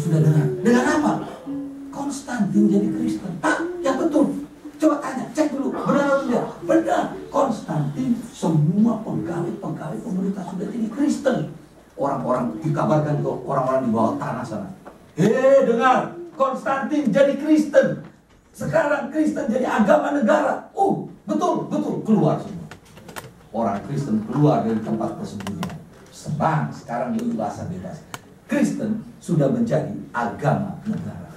sudah dengar. Dengar apa? Konstantin jadi Kristen. Ya betul. Coba tanya, cek dulu. Benar atau tidak? Benar. Konstantin, semua pegawai pemerintah sudah jadi Kristen. Orang-orang dikabarkan ke orang-orang di bawah tanah sana. Dengar. Konstantin jadi Kristen. Sekarang Kristen jadi agama negara. Betul. Keluar semua. Orang Kristen keluar dari tempat persembunyian. Senang, sekarang bebas. Kristen sudah menjadi agama negara.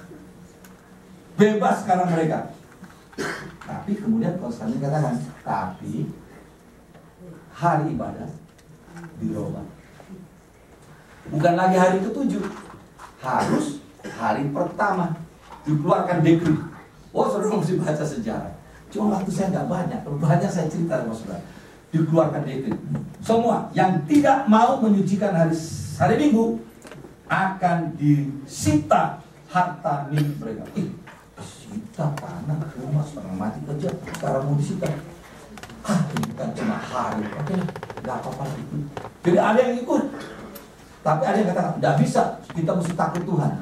Bebas sekarang mereka. Tapi kemudian Konstantin katakan, tapi hari ibadah dirubah. Bukan lagi hari ke-7, harus hari pertama. Dikeluarkan dekret. Saudara mesti baca sejarah. Cuma waktu saya nggak banyak. Kalau banyak saya cerita sama saudara. Dikeluarkan dekret. Semua yang tidak mau menyucikan hari Minggu akan disita harta milik mereka. Disita tanah, rumah, setengah mati kerja, sekarang mau disita. Ini kan cuma hari. Oke, nggak apa-apa itu. Jadi ada yang ikut. Tapi ada yang katakan, nggak bisa, kita mesti takut Tuhan.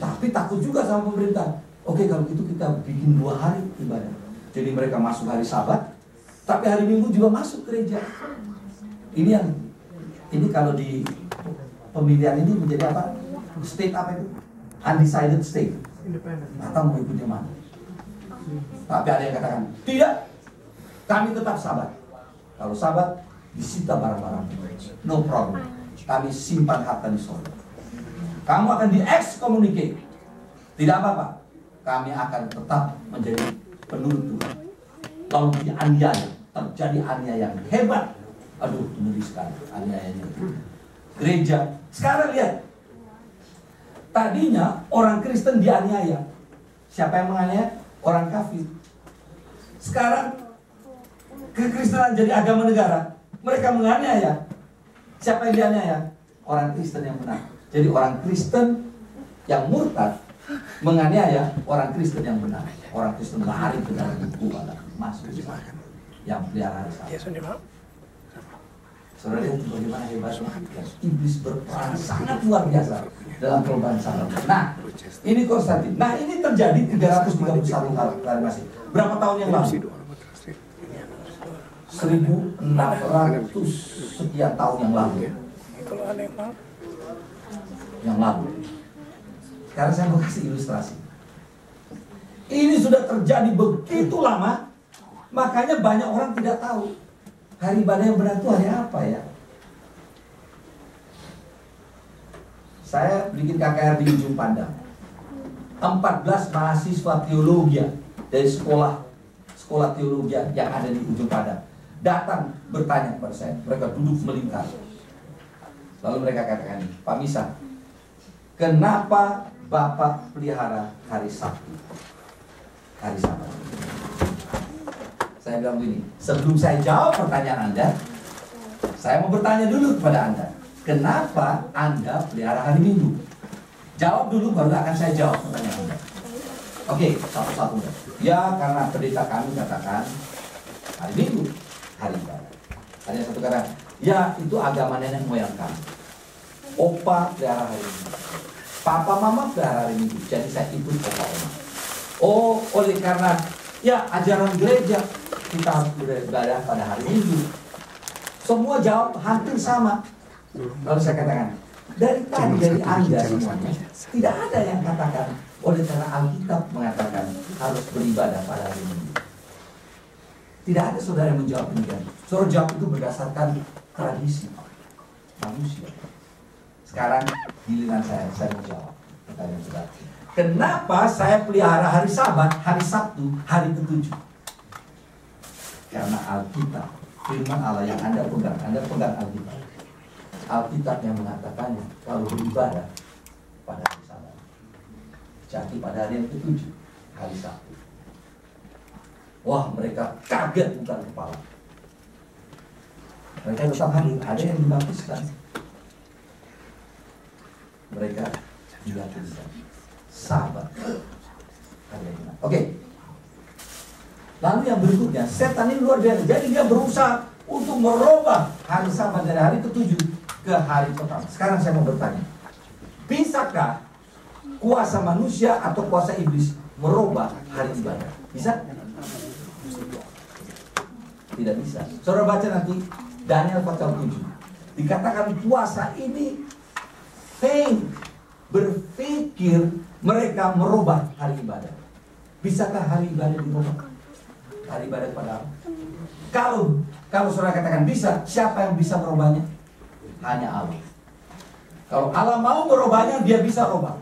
Tapi takut juga sama pemerintah. Oke, kalau gitu kita bikin 2 hari ibadah. Jadi mereka masuk hari Sabat, tapi hari Minggu juga masuk gereja. Ini kalau di pemilihan ini menjadi apa? State apa itu? Undecided state. Atau mau ikutnya mana? Tapi ada yang katakan, tidak, kami tetap Sabat. Kalau Sabat, disita barang-barang. No problem. Kami simpan harta di sorga. Kamu akan di-excommunicate. Tidak apa-apa. Kami akan tetap menjadi penurut Tuhan. Lalu dianiaya. Terjadi aniaya yang hebat. Aduh, ngeri sekali aniayanya. Gereja. Sekarang lihat. Tadinya orang Kristen dianiaya. Siapa yang menganiaya? Orang kafir. Sekarang kekristenan jadi agama negara. Mereka menganiaya. Siapa yang dianiaya? Orang Kristen yang benar. Jadi orang Kristen yang murtad menganiaya orang Kristen yang benar. Orang Kristen lari ke dalam Tuhan, masuk di sana. Yang pelihara Sabat. Saudara lihat bagaimana hebatnya iblis berperan sangat luar biasa dalam perubahan Sabat. Nah, ini Konstantin. Nah, ini terjadi 331 kali masih. Berapa tahun yang lalu? 1600 sekian tahun yang lalu. Yang lalu. Sekarang saya mau kasih ilustrasi. Ini sudah terjadi begitu lama, makanya banyak orang tidak tahu hari ibadah yang benar itu hari apa ya. Saya bikin KKR di Ujung Pandang. 14 mahasiswa teologi dari sekolah teologi yang ada di Ujung Pandang datang bertanya kepada saya. Mereka duduk melingkar. Lalu mereka katakan, Pak Misa, kenapa Bapak pelihara hari Sabtu? Hari Sabat. Saya bilang begini, sebelum saya jawab pertanyaan Anda, saya mau bertanya dulu kepada Anda. Kenapa Anda pelihara hari Minggu? Jawab dulu, baru akan saya jawab pertanyaan Anda. Oke, satu-satu. Ya, karena pendeta kami katakan hari Minggu, hari ibadah. Ada yang satu kata, ya itu agama nenek moyang kami. Opa pelihara hari Minggu. Papa mama pelihara hari Minggu. Jadi saya ikut opa oma. Oh, oleh karena ya ajaran gereja kita harus beribadah pada hari Minggu. Semua jawab hampir sama. Lalu saya katakan, dari Anda semuanya tidak ada yang katakan oleh karena Alkitab mengatakan harus beribadah pada hari Minggu. Tidak ada saudara yang menjawab demikian. Saudara jawab itu berdasarkan tradisi manusia. Sekarang giliran saya menjawab pertanyaan saudara. Kenapa saya pelihara hari Sabat, hari Sabtu, hari ke-7? Karena Alkitab, firman Allah yang Anda pegang Alkitab. Alkitab yang mengatakannya kalau beribadah pada hari Sabat. Jadi pada hari yang ke-7, hari Sabtu. Wah, mereka kaget bukan kepala. Mereka tetap hadir, ada yang dibaptiskan. Mereka dibaptiskan. Sabat. Oke. Lalu yang berikutnya, setan ini luar biasa. Jadi dia berusaha untuk merubah hari Sabat dari hari ke-7 ke hari pertama. Sekarang saya mau bertanya, bisakah kuasa manusia atau kuasa iblis merubah hari ibadah? Bisa? Tidak bisa. Saudara baca nanti Daniel pasal 7. Dikatakan kuasa ini berpikir mereka merubah hari ibadah. Bisakah hari ibadah dirubah? Hari ibadah kepada Allah? Kalau saudara katakan bisa, siapa yang bisa merubahnya? Hanya Allah. Kalau Allah mau merubahnya, dia bisa rubah.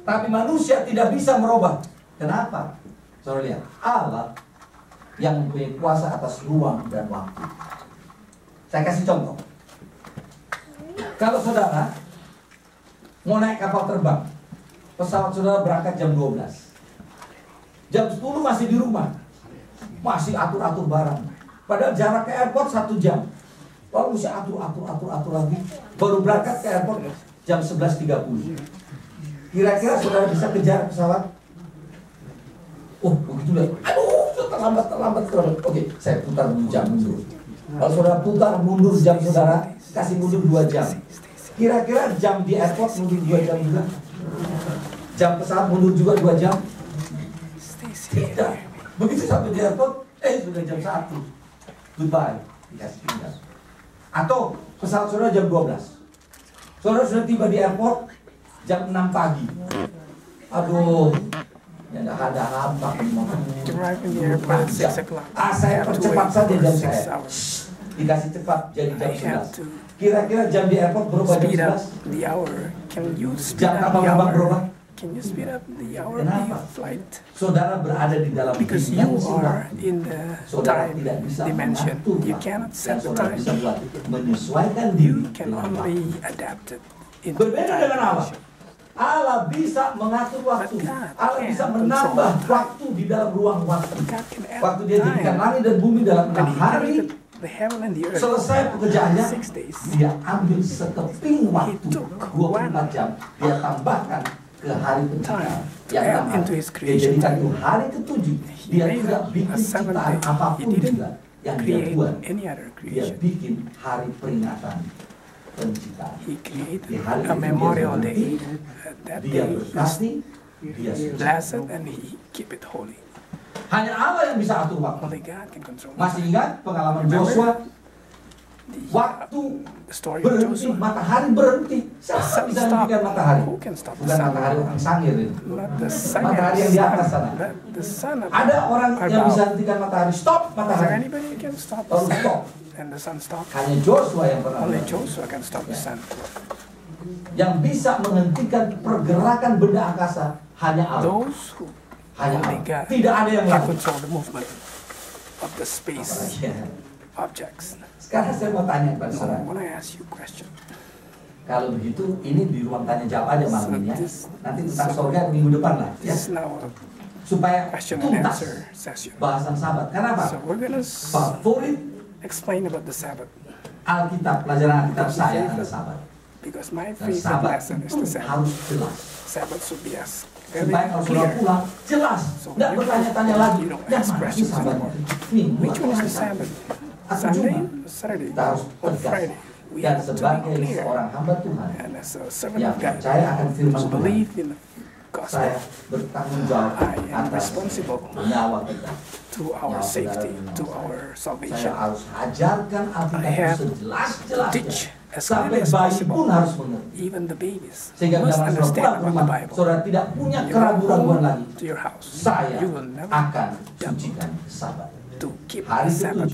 Tapi manusia tidak bisa merubah. Kenapa? Saudara lihat, Allah yang mempunyai kuasa atas ruang dan waktu. Saya kasih contoh. Kalau saudara mau naik kapal terbang, pesawat saudara berangkat jam 12. Jam 10 masih di rumah, masih atur-atur barang. Padahal jarak ke airport 1 jam. Lalu mesti atur lagi. Baru berangkat ke airport jam 11.30. Kira-kira saudara bisa kejar pesawat? Oh, begitu lah. Aduh, terlambat. Oke, saya putar dulu jam mundur. Kalau saudara putar mundur jam saudara, kasih mundur 2 jam. Kira-kira jam di airport mundur 2 jam juga? Jam pesawat mundur juga 2 jam? Tidak. Begitu sampai di airport, sudah jam 1. Goodbye, dikasih tinggal. Atau pesawat saudara jam 12. Saudara sudah tiba di airport jam 6 pagi. Aduh, ya nggak ada apa. Saya percepat saja jam saya. Dikasih cepat jadi jam 11. Kira-kira jam di airport berubah jam 11? Jam kapal terbang berubah? Kenapa? Saudara berada di dalam dimensi waktu. Saudara tidak bisa mengatur dan saudara bisa buat menyesuaikan diri dengan waktu. Berbeda dengan Allah. Allah bisa mengatur waktu. Allah bisa menambah waktu di dalam ruang waktu. Waktu dia jadikan langit dan bumi dalam 6 hari, selesai pekerjaannya, dia ambil sekeping waktu 24 jam, dia tambahkan ke hari penciptaan yang dia jadikan itu hari ke-7. Dia tidak bikin ciptaan apapun juga yang dia buat. Dia bikin hari peringatan penciptaan. Di hari itu dia berhenti, dia berkati, dia suci. Hanya Allah yang bisa atur waktu. Masih ingat pengalaman Joshua? Waktu berhenti, matahari berhenti. Siapa bisa menghentikan matahari? Bukan matahari orang sangir itu. Matahari yang di atas sana. Ada orang yang bisa hentikan matahari. Stop matahari. Lalu stop. Hanya Joshua yang pernah. Yang bisa menghentikan pergerakan benda angkasa hanya Allah. Hanya Allah. Tidak ada yang lain. Sekarang saya mau tanya kepada saudara. Kalau begitu, ini di ruang tanya jawab aja malam ini ya. Nanti tentang surga minggu depan lah ya. Supaya tuntas bahasan Sabat. Kenapa? Favorit Alkitab, pelajaran Alkitab saya adalah Sabat. Dan Sabat itu harus jelas. Supaya kalau sudah pulang, jelas. Tidak bertanya-tanya lagi. Yang mana sih Sabat? Minggu atau Sabat? Atau Jumat? Kita harus tegas. Dan sebagai seorang hamba Tuhan yang percaya akan firman Tuhan, saya bertanggung jawab atas nyawa kita, nyawa saudara. Saya harus ajarkan Alkitab sejelas-jelasnya. Sampai bayi pun harus mengerti. Sehingga dalam saudara pulang ke rumah, saudara tidak punya keraguan-keraguan lagi. Saya akan sucikan Sabat. Hari ke-7,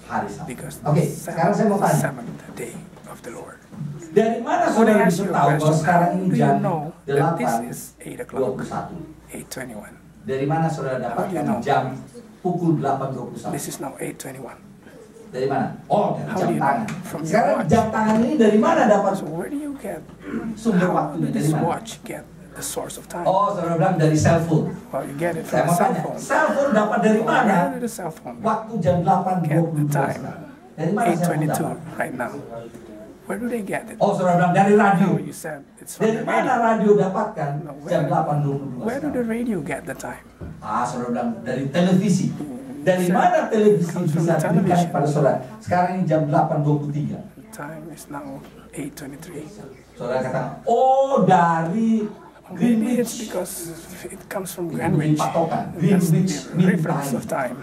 hari Sabat. Oke, sekarang saya mau tanya. Dari mana saudara bisa tahu bahwa sekarang ini jam 8.21? Dari mana saudara dapatkan jam pukul 8.21? Dari mana? Oh, dari jam tangan. Sekarang jam tangan ini dari mana dapat sumber waktunya? Dari mana? Oh, saudara bilang dari cellphone. Saya mau tanya, cellphone dapat dari mana? Waktu jam 8.22. Dari mana cellphone dapat? Oh, saudara bilang dari radio. Dari mana radio dapatkan jam 8.22? Saudara bilang dari televisi. Dari mana televisi bisa diberikan kepada saudara? Sekarang ini jam 8.23. Saudara katakan, oh dari Maybe it's because it comes from Itu Greenwich. menjadi patokan. That's Greenwich the Mean reference Time. of time.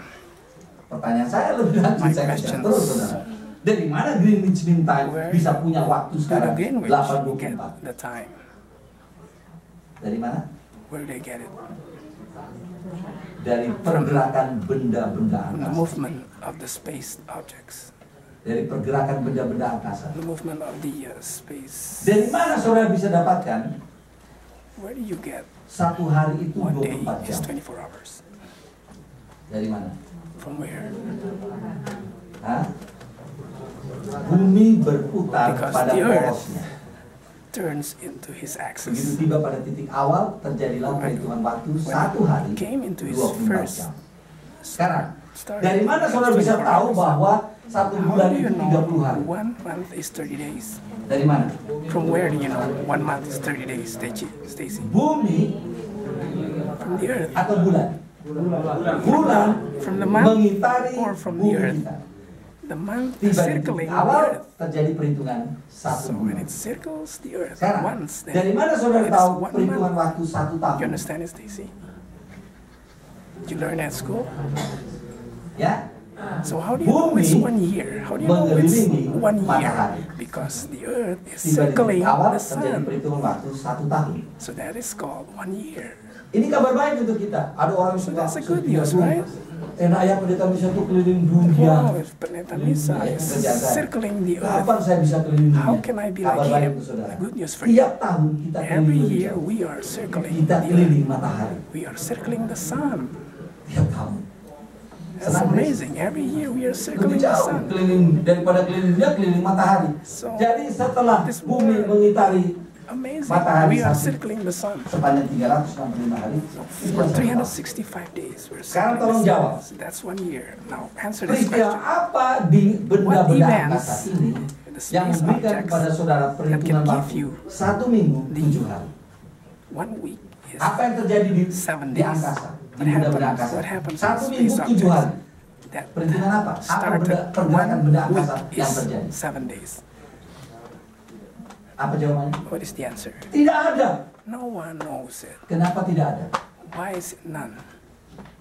Pertanyaan saya lebih lanjut, My saya kejar questions. terus, saudara. Dari mana Greenwich Mean Time Where bisa punya waktu Do the sekarang Greenwich 8:24? get the time? Dari mana? Where do they get it? Dari pergerakan benda-benda From the angkasa. movement of the space objects. Dari pergerakan benda-benda angkasa. The movement of the space. Dari mana saudara bisa dapatkan Where do you get satu hari itu one day 24 is jam? 24 hours? Dari mana? From where? Hah? Bumi berputar Because pada the earth porosnya. turns into his Begitu axis. tiba pada titik awal, terjadilah perhitungan waktu satu hari Came into his 24 first jam. Sekarang, start. dari mana saudara bisa tahu bahwa satu How bulan do you itu know 30 hari? 1 month is 30 days? Dari mana? From where do you know 1 month is 30 days, Stacy? Bumi From the earth. atau bulan? Bulan From the month mengitari or from the bumi earth? kita. The month is Tiba di circling titik the awal earth. terjadi perhitungan satu So when bulan. it circles the earth Sekarang, once, dari then mana saudara it's tahu 1 perhitungan month. waktu satu You tahun? understand it, Stacy? Did you learn at school? Ya, So how do you know it's Bumi 1 year? How do you know it's mengelilingi 1 year? matahari. Because the earth is tiba di circling titik awal the terjadi sun. perhitungan waktu satu tahun. So that is called 1 year. Ini kabar baik untuk kita. Ada orang yang So suka that's a good sedih, news, "Aduh, right?" enak ya pendeta bisa tuh keliling dunia. Wow, if Pendeta Misa is circling the earth, Kapan saya bisa keliling dunia? how can I be Kabar like baik him? untuk saudara. Good news for you. Tiap tahun kita Every keliling year dunia. we are circling Kita the keliling earth. matahari. We are circling the sun. Tiap tahun. That's Senang, Chris? amazing. Every year we are Lebih circling the jauh sun. keliling daripada keliling dia keliling matahari. So, Jadi setelah this bumi world- mengitari Amazing. Matahari We are satu. circling the sun. sepanjang 365 hari, itu For satu tahun. 365 days, we're Sekarang circling tolong the jawab. sun. That's 1 year. Now, answer this Peristiwa question. apa di benda-benda What events angkasa ini the yang space memberikan objects kepada saudara perhitungan give waktu you 1 minggu the 7 hari? 1 week is Apa yang terjadi di 7 di days. angkasa, di What benda-benda happens? angkasa? What happens 1 in minggu space 7 hari. objects that Perhitungan apa? Apa started pergerakan benda 1 angkasa week yang is terjadi? 7 days? Apa jawabannya? What is the answer? Tidak ada. No one knows it. Kenapa tidak ada? Why is it none?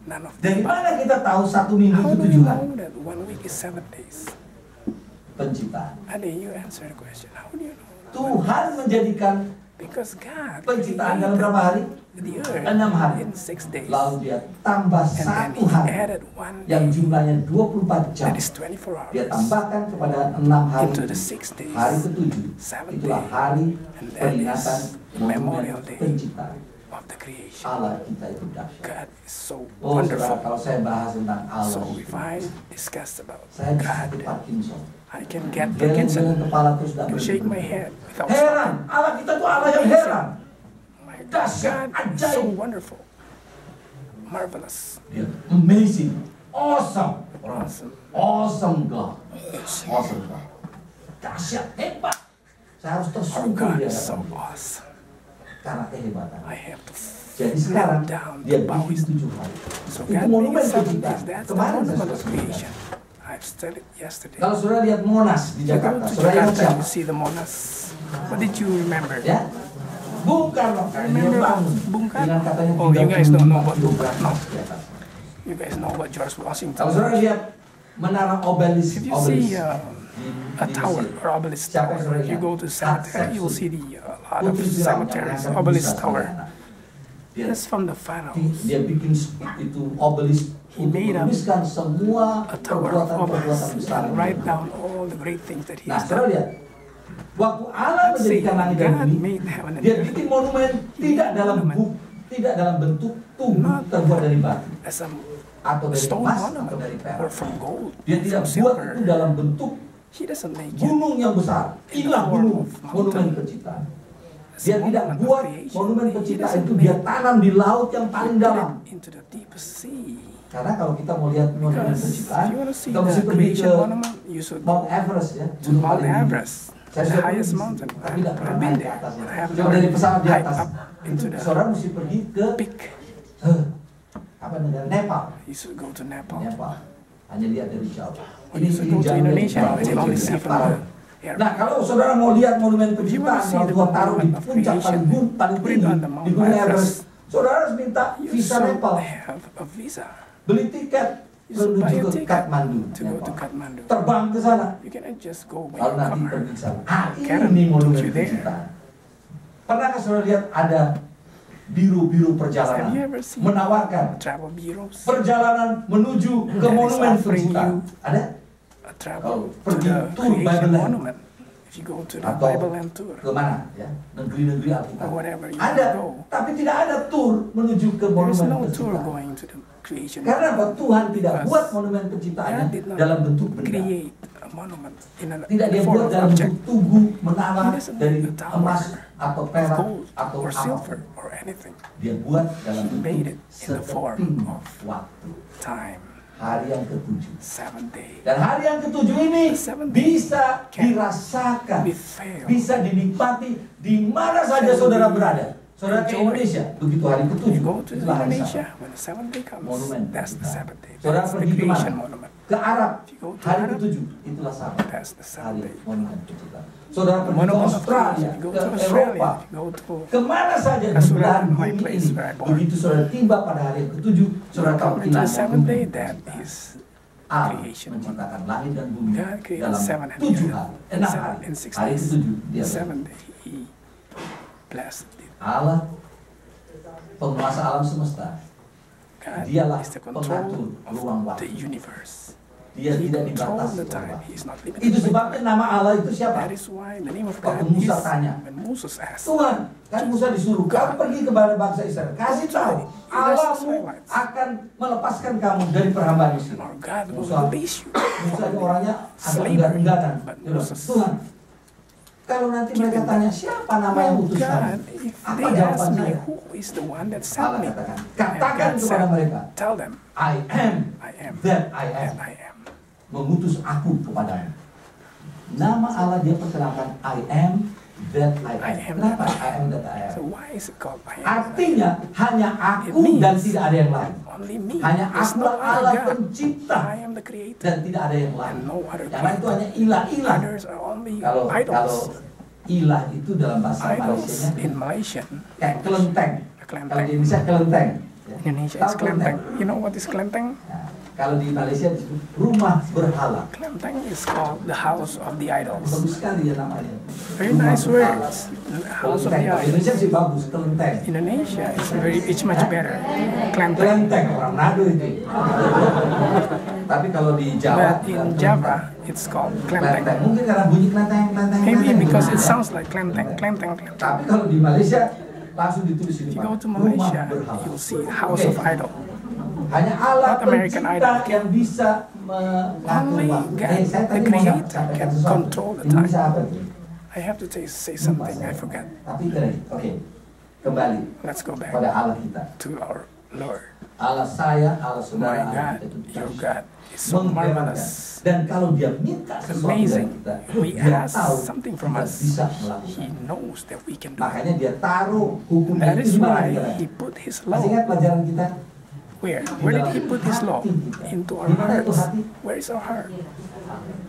None of Dari them. mana kita tahu 1 minggu How itu do 7 you hari? know that 1 week is 7 days? Penciptaan. Ade, you answer the question. How do you know? Tuhan menjadikan Because God penciptaan dalam created berapa hari? the earth 6 hari. in 6 days. Lalu dia tambah And then 1 He hari added 1 yang day jumlahnya 24 jam. that is 24 Dia hours tambahkan kepada 6 hari. into the 6 days. Hari ke-7 7 itulah day. hari And that peringatan is monumen Memorial Day penciptaan. of the creation. Allah kita itu dahsyat. God is so Oh saudara, wonderful. kalau saya bahas tentang Allah, So if I discuss about saya bisa sakit God, Parkinson. I can get Geleng-geleng Parkinson. kepala terus I tidak can shake my berhenti. head without Heran, stopping. Allah kita tuh Allah yang heran. My Dahsyat, God is so ajaib. wonderful, marvelous, Dia amazing, awesome, awesome. awesome God, awesome God. Dahsyat, hebat. Saya harus Our tersungkur God di is so hadapan awesome. karena kehebatan. I have to Jadi sekarang kneel down dia to bow bikin his 7 hari. So Itu God monumen made 7 penciptaan. days. That's the Kemarin saya monument sudah of sebutkan. creation. I've studied yesterday. Kalau saudara lihat Monas di You go Jakarta, to saudara ingat Jakarta, siapa? you see the Monas. What did you remember? Ya, Bung Karno. Dia Remember bangun Bung Karno? dengan katanya Oh, you guys don't know about 35 Bung Karno. di atas. You guys know about George Washington. Kalau saudara lihat menara obelisk, If you see a di tower Mesir. or obelisk Siapa tower, yang saudara if you ingat? go to cemetery, you will see a lot of Putri Firaun yang cemeteries, mengangkat obelisk Musa tower. sebagai anak. Dia, That's from the pharaohs. dia bikin itu obelisk He untuk made menuliskan semua A tower of perbuatan-perbuatan obelisks besar. and write down all the great things that he Nah, has saudara done. lihat, waktu Allah Let's see, menjadikan langit dan God bumi, made heaven and dia earth bikin monumen tidak dalam tidak dalam bentuk tubuh Not terbuat dari batu as a atau dari stone emas atau monument dari or perak. from gold, Dia tidak from buat silver. itu dalam bentuk He doesn't make it gunung yang besar. Inilah gunung monumen penciptaan. as Dia a tidak monument of buat creation. monumen He penciptaan doesn't itu make dia tanam di laut yang paling put dalam. it into the deepest sea. Karena kalau kita mau lihat monumen Because penciptaan, if you want to see kita mesti the pergi creation ke monument, you should Mount go Everest ya, to gunung Mount paling tinggi. Everest, Saya the sudah highest pergi, mountain. tapi tidak pernah I've been naik ke there. atasnya. I have Coba dari pesawat di hiked atas, up into the saudara mesti pergi ke peak. apa negara Nepal. You should go to Nepal. Nepal. Hanya lihat dari jauh. Or you should go to jauh dari Indonesia jauh, and you only see from Nepal. the Nah, kalau saudara mau lihat monumen If you want penciptaan, to see kalau the Tuhan taruh di monument of puncak paling creation, paling put it tinggi on the di Mount Gunung Everest, Everest. saudara harus minta You visa should Nepal, have a visa beli tiket You should buy menuju a ke ticket Kathmandu, to go to Nepal. Kathmandu. Terbang ke sana, You cannot just go when lalu you nanti come pergi here. ke sana. Ah, Karen ini took monumen you there. penciptaan. Pernahkah saudara lihat ada biru-biru Have perjalanan you ever seen menawarkan travel bureaus? perjalanan menuju ke That is monumen offering penciptaan? you Ada? A travel Kalau to pergi the tour creation Bible Land. monument. If you go to the Atau Bible Land tour, ke mana ya, negeri-negeri Alkitab. or whatever you Ada, go, tapi tidak ada tour menuju ke there is monumen no tour penciptaan. going to the creation Karena monument. apa? Tuhan tidak Because buat monumen penciptaannya God did not dalam bentuk benda. create a monument in Tidak a dia form buat of dalam object, bentuk tugu menara He doesn't dari make a tower emas atau perak gold atau or silver apapun. or anything. Dia buat dalam He made bentuk it in the form sekeping of waktu. Time, Hari yang ke-7. 7 days. Dan hari yang ke-7 ini The seventh day bisa can dirasakan, be failed. bisa dinikmati di mana saja Can saudara be berada. Saudara ke enjoyed. Indonesia, begitu hari ke-7, You go to itulah hari Indonesia, Sabat. when the 7th day comes, Monumen that's the penciptaan. 7th day. Saudara That's the pergi creation kemana? monument. Ke Arab, If you go to hari Arab, ke-7, itulah Sabat. That's the 7th Hari day. monumen penciptaan. Saudara pergi ke Monument of Australia, creation. You go ke to Eropa, Australia, you go to kemana saja di That's belahan my bumi place ini. where I born. Begitu saudara tiba pada hari yang ke-7, saudara tahu come into the ilahnya 7th day, bumi that penciptaan. is Allah creation. menciptakan langit dan bumi God created dalam 7 and 7 hari, 6 hari. in 6 Hari days. ke-7 dia The 7th day, He blessed it. Allah penguasa alam semesta. God Dialah is the pengatur control ruang of the waktu. universe. Dia He tidak controls dibatasi the oleh time. waktu. He is not limited Itu by sebabnya time. nama Allah itu siapa? That is why the name of Waktu God Musa is, tanya, when Moses asked, Tuhan, kan Musa disuruh, kamu pergi kepada bangsa Israel, kasih tahu, Allahmu akan melepaskan kamu dari perhambaan Mesir. or God will Musa, release you Musa itu from orangnya agak slavery. enggan-engganan. But Dia bilang, Moses, Tuhan, kalau nanti mereka tanya siapa nama yang oh utus God, kamu, if apa they jawaban ask me saya? who is the one that sent Allah me, katakan, and katakan God kepada said, mereka, tell them, I am I am that I am, that I am. mengutus aku kepadamu. Nama Allah dia perkenalkan I am that I am. I am Kenapa that I am that I am? So why is it called I am? Artinya hanya It aku means dan tidak ada yang lain. Only me. Hanya There's aku no Allah other God. pencipta I am the creator. dan tidak ada yang lain. And no other Yang lain itu creator. hanya ilah-ilah. Others are only Kalau idols. ilah itu dalam bahasa Idols Malaysianya in Malaysian. kayak kelenteng. Kelenteng. Kalau di Indonesia kelenteng. Ya. Indonesia Tahu is kelenteng. You know what is kelenteng? Nah, kalau di Malaysia disebut rumah berhala. Kelenteng is called the house of the idols. Bagus sekali ya namanya. Very Rumah nice berhala. words. House of Kelenteng. the Kalau idols. Indonesia sih bagus, kelenteng. Indonesia is it's much better. Kelenteng. Kelenteng orang Manado itu. Tapi kalau di Jawa, But in Java, it's called kelenteng. kelenteng. Mungkin karena bunyi kelenteng, kelenteng, Maybe kelenteng. because it sounds like kelenteng, kelenteng, kelenteng. Tapi kalau di Malaysia langsung ditulis ini. If you Pak, go to rumah Malaysia, berhala. you'll see House Oke. of Idol. Hanya Allah Not American pencipta Idol. yang bisa mengatur Only waktu. God, Saya the tadi mau creator, sampaikan can sesuatu. control the Ini time. bisa apa itu? I have to say something, I forgot. Tapi keren. Oke. Kembali Let's go back pada Allah kita. to our Lord. Allah saya, Allah saudara, My Allah God, kita itu your terus God is so menggerakkan. marvelous. Dan kalau dia minta sesuatu dari Amazing. kita, We dia ask tahu something from kita us. bisa He melakukan. knows that we can do it. Makanya dia taruh hukumnya That itu is di mana why kira-kira? He put His Masih law. ingat pelajaran kita? Where? Where did He put His law? Into our Di mana itu hearts. hati? Where is our heart?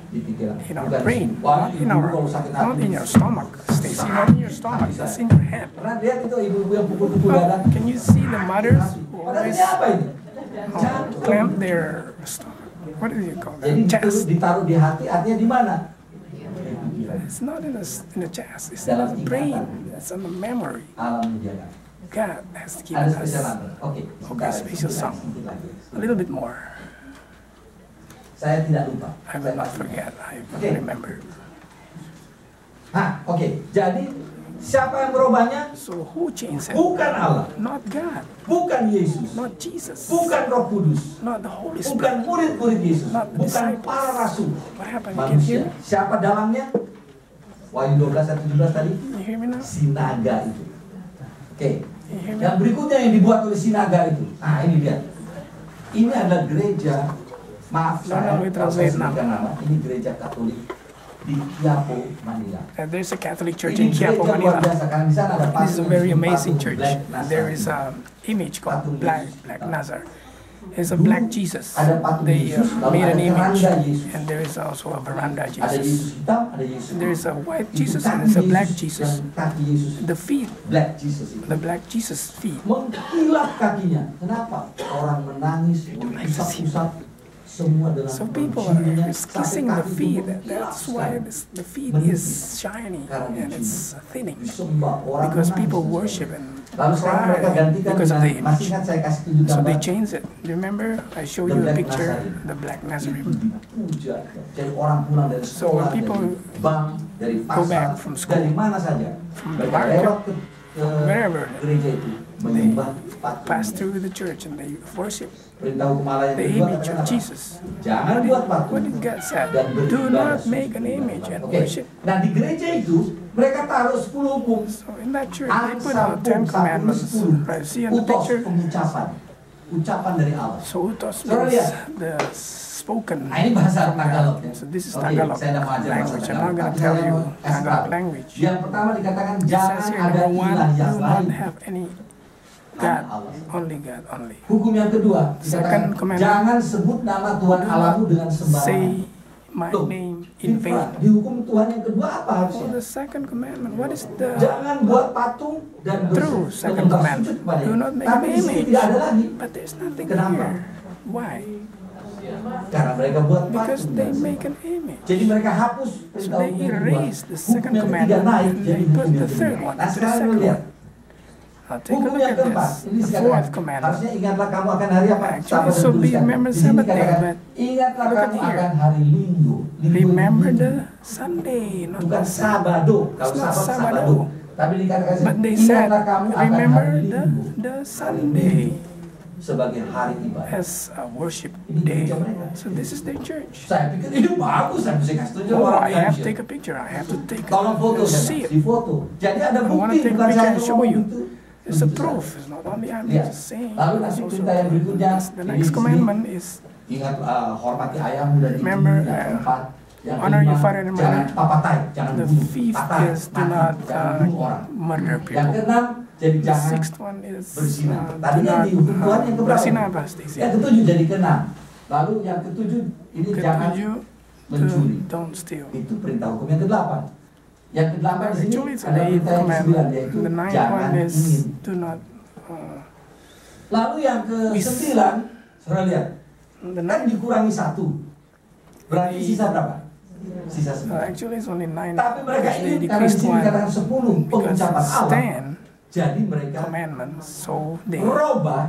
Di pikiran. In our Bukan di brain, sini. Wah, not in ibu our, kalau sakit not hati. in your stomach. Stacy, not in your stomach. It's in your head. Pernah lihat itu ibu-ibu yang pukul-pukul dada? Oh, can you see the mothers who Padahal always ini apa ini? Jantung. clamp their stomach? What do you call Jadi that? Chest. ditaruh di hati, artinya di mana? It's not in the chest. It's in the brain. It's in the memory. Alam menjaga. God has Ada given spesial us number. Oke. Okay, special song. Sedikit lagi. a little bit more. Saya tidak lupa. I will not forget. I Okay. remember. Nah, oke. Jadi siapa yang merubahnya? So who changed it? Bukan Allah, Not God. bukan Yesus, Not Jesus. bukan Roh Kudus, Not the Holy bukan Spirit. murid-murid Yesus, Not the bukan disciples. para rasul. What happened? You can Manusia. hear me? Siapa dalamnya? Wahyu 12 ayat 17 tadi. You hear me now? Sinaga itu. Oke. You hear me? Yang berikutnya yang dibuat oleh Sinaga itu. Nah, ini dia. Ini adalah gereja. Maaf No, saya, we kalau saya translate now. sebutkan nama. Ini gereja Katolik di Quiapo, Manila. There's a Catholic church Ini in Quiapo, gereja luar Manila. biasa karena di sana ada This is a very patung amazing Black church. Nazarene. There is an image called Patung Black Yesus. Nazar. is a black Jesus. Ada patung They Yesus, lalu made ada an image, keranda Yesus. and there is also a veranda Ada Yesus Jesus. hitam, ada Yesus. There is a white Itu Jesus kaki and there's a black Yesus Jesus. dan kaki Yesus. The feet, Black Jesus itu. the black Jesus feet. Mengkilap kakinya. Kenapa? Orang menangis, mengusap-usap semua dengan So people kuncinya, are kissing sampai the kaki feet. itu That's mengkilap why sekali. the feet is shiny and it's thinning. Disembah, orang Because menangis. people worship and Lalu sekarang mereka cry gantikan because of the dengan, masih image. ingat saya kasih tunjuk So they gambar? changed it. Remember, I showed The you a Black picture, Nazarene. the black Itu Nazarene. dipuja. Jadi orang pulang dari So sekolah, when people dari bank, dari go back pasar, from school, dari mana saja, from the mereka market, lewat ke wherever, gereja itu menyembah pass patung. through the church and they worship Perintah hukum Allah yang the kedua image katakan of apa? Jesus. Jangan buat What patung. did God say? Dan Do beribadah not sesuai make an image and Oke. worship. Nah di gereja itu mereka taruh 10 hukum. So in that church, they put out Ansar 10 hukum commandments. 10. Right? See in the Utos picture? pengucapan. Ucapan dari Allah. So utos Saudara means lihat. the spoken. Nah ini bahasa Tagalog ya. So this is Oke, Tagalog saya tidak mau ajar bahasa language. I'm not Tagalog. going to Tapi tell saya you mau kasih Tagalog tahu. language. Yang pertama dikatakan It jangan says here, ada number one, ilah yang do lain. not have any Hanya God, Allah. only God, only. Hukum yang kedua dikatakan Second commandment, jangan sebut nama Tuhan do Allahmu not dengan sembarangan. say my Loh, name in vain. di hukum Tuhan yang kedua apa For harusnya? the second commandment, what is the Jangan buat patung dan true second menyembah commandment? sujud kepadanya. Do not make Tapi an di sini image. tidak ada lagi. But there's nothing Kenapa? here. Why? Karena mereka buat Because patung. they dan make an image. Jadi mereka hapus So perintah they hukum yang kedua. erase the Hukum second yang ketiga commandment naik and jadi they hukum put yang the kedua. third one Nah into the sekarang second lihat. one. Now take a Hukum look yang at keempat, this, ini the dikatakan, fourth commandment. harusnya ingatlah kamu akan hari apa? Actually, Sabat so dan be tuliskan. remember Di sini Sabbath day, dikatakan, but ingatlah look at kamu here. akan hari Minggu. Minggu Remember itu the Sunday, not bukan the Sabbath. Sabado. Kalau It's not Sabat Sabado. Sabado. Tapi dikatakan But they said, ingatlah kamu akan remember hari Minggu. the Hari Sunday Minggu sebagai hari ibadah. as a worship Ini day. gereja mereka. So this is their church. Saya pikir ini bagus, saya mesti kasih tunjuk Oh, orang I have to Indonesia. take a picture. I have to take Tolong foto a saya, see it. di foto. Jadi ada I wanna bukti, take a bukan picture saya and show ngomong you. itu. It's a Begitu proof. saja. It's not only I'm Lihat. just saying. Lalu It's nanti also perintah yang berikutnya, the ini next di sini, commandment is ingat hormati ayahmu dan ibumu. Remember, Yang keempat, yang honor kelima, your father and jangan mother. papatai, jangan The bunuh. fifth Patai, is do mati, not jangan bunuh orang. murder Yang people. keenam, jadi The jangan sixth one is berzina. do Tadinya not di hukum Tuhan yang keberapa? berzina apa, Stacy? Yang ketujuh jadi keenam. Lalu yang ketujuh ini jangan Ketujuh, mencuri. don't steal. Itu perintah hukum yang kedelapan. Yang kedelapan di sini Actually, it's ada the eighth perintah yang ke-9 commandment. yaitu The ninth jangan one is ingin. do not. Lalu yang ke-9, saudara lihat, The kan ninth. dikurangi 1. Berarti sisa berapa? Sisa 9. Actually, it's only 9. Tapi mereka They ini karena di decreased sini one dikatakan 10 because pengucapan Allah. 10 Jadi mereka commandments. So they merubah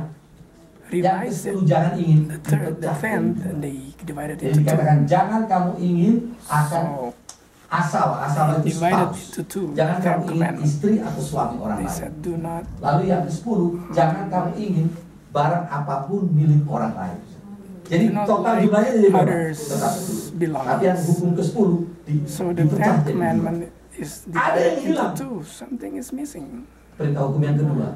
yang revised it. ke-10 jangan ingin The third, the dipecah. tenth, and they divided Jadi it into two. dikatakan jangan kamu ingin akan So asal itu divided spouse. into two. Jangan The kamu tenth ingin commandment. istri atau suami orang They lain. said, do not. Lalu yang ke-10, jangan kamu ingin barang apapun milik orang lain. Jadi Do not total like jumlahnya jadi berapa? others' Tetap 10. belongings. Tapi yang hukum ke-10 So the dipecah tenth jadi commandment dua. is Ada yang divided into hilang. two. Something is missing. Perintah hukum yang kedua.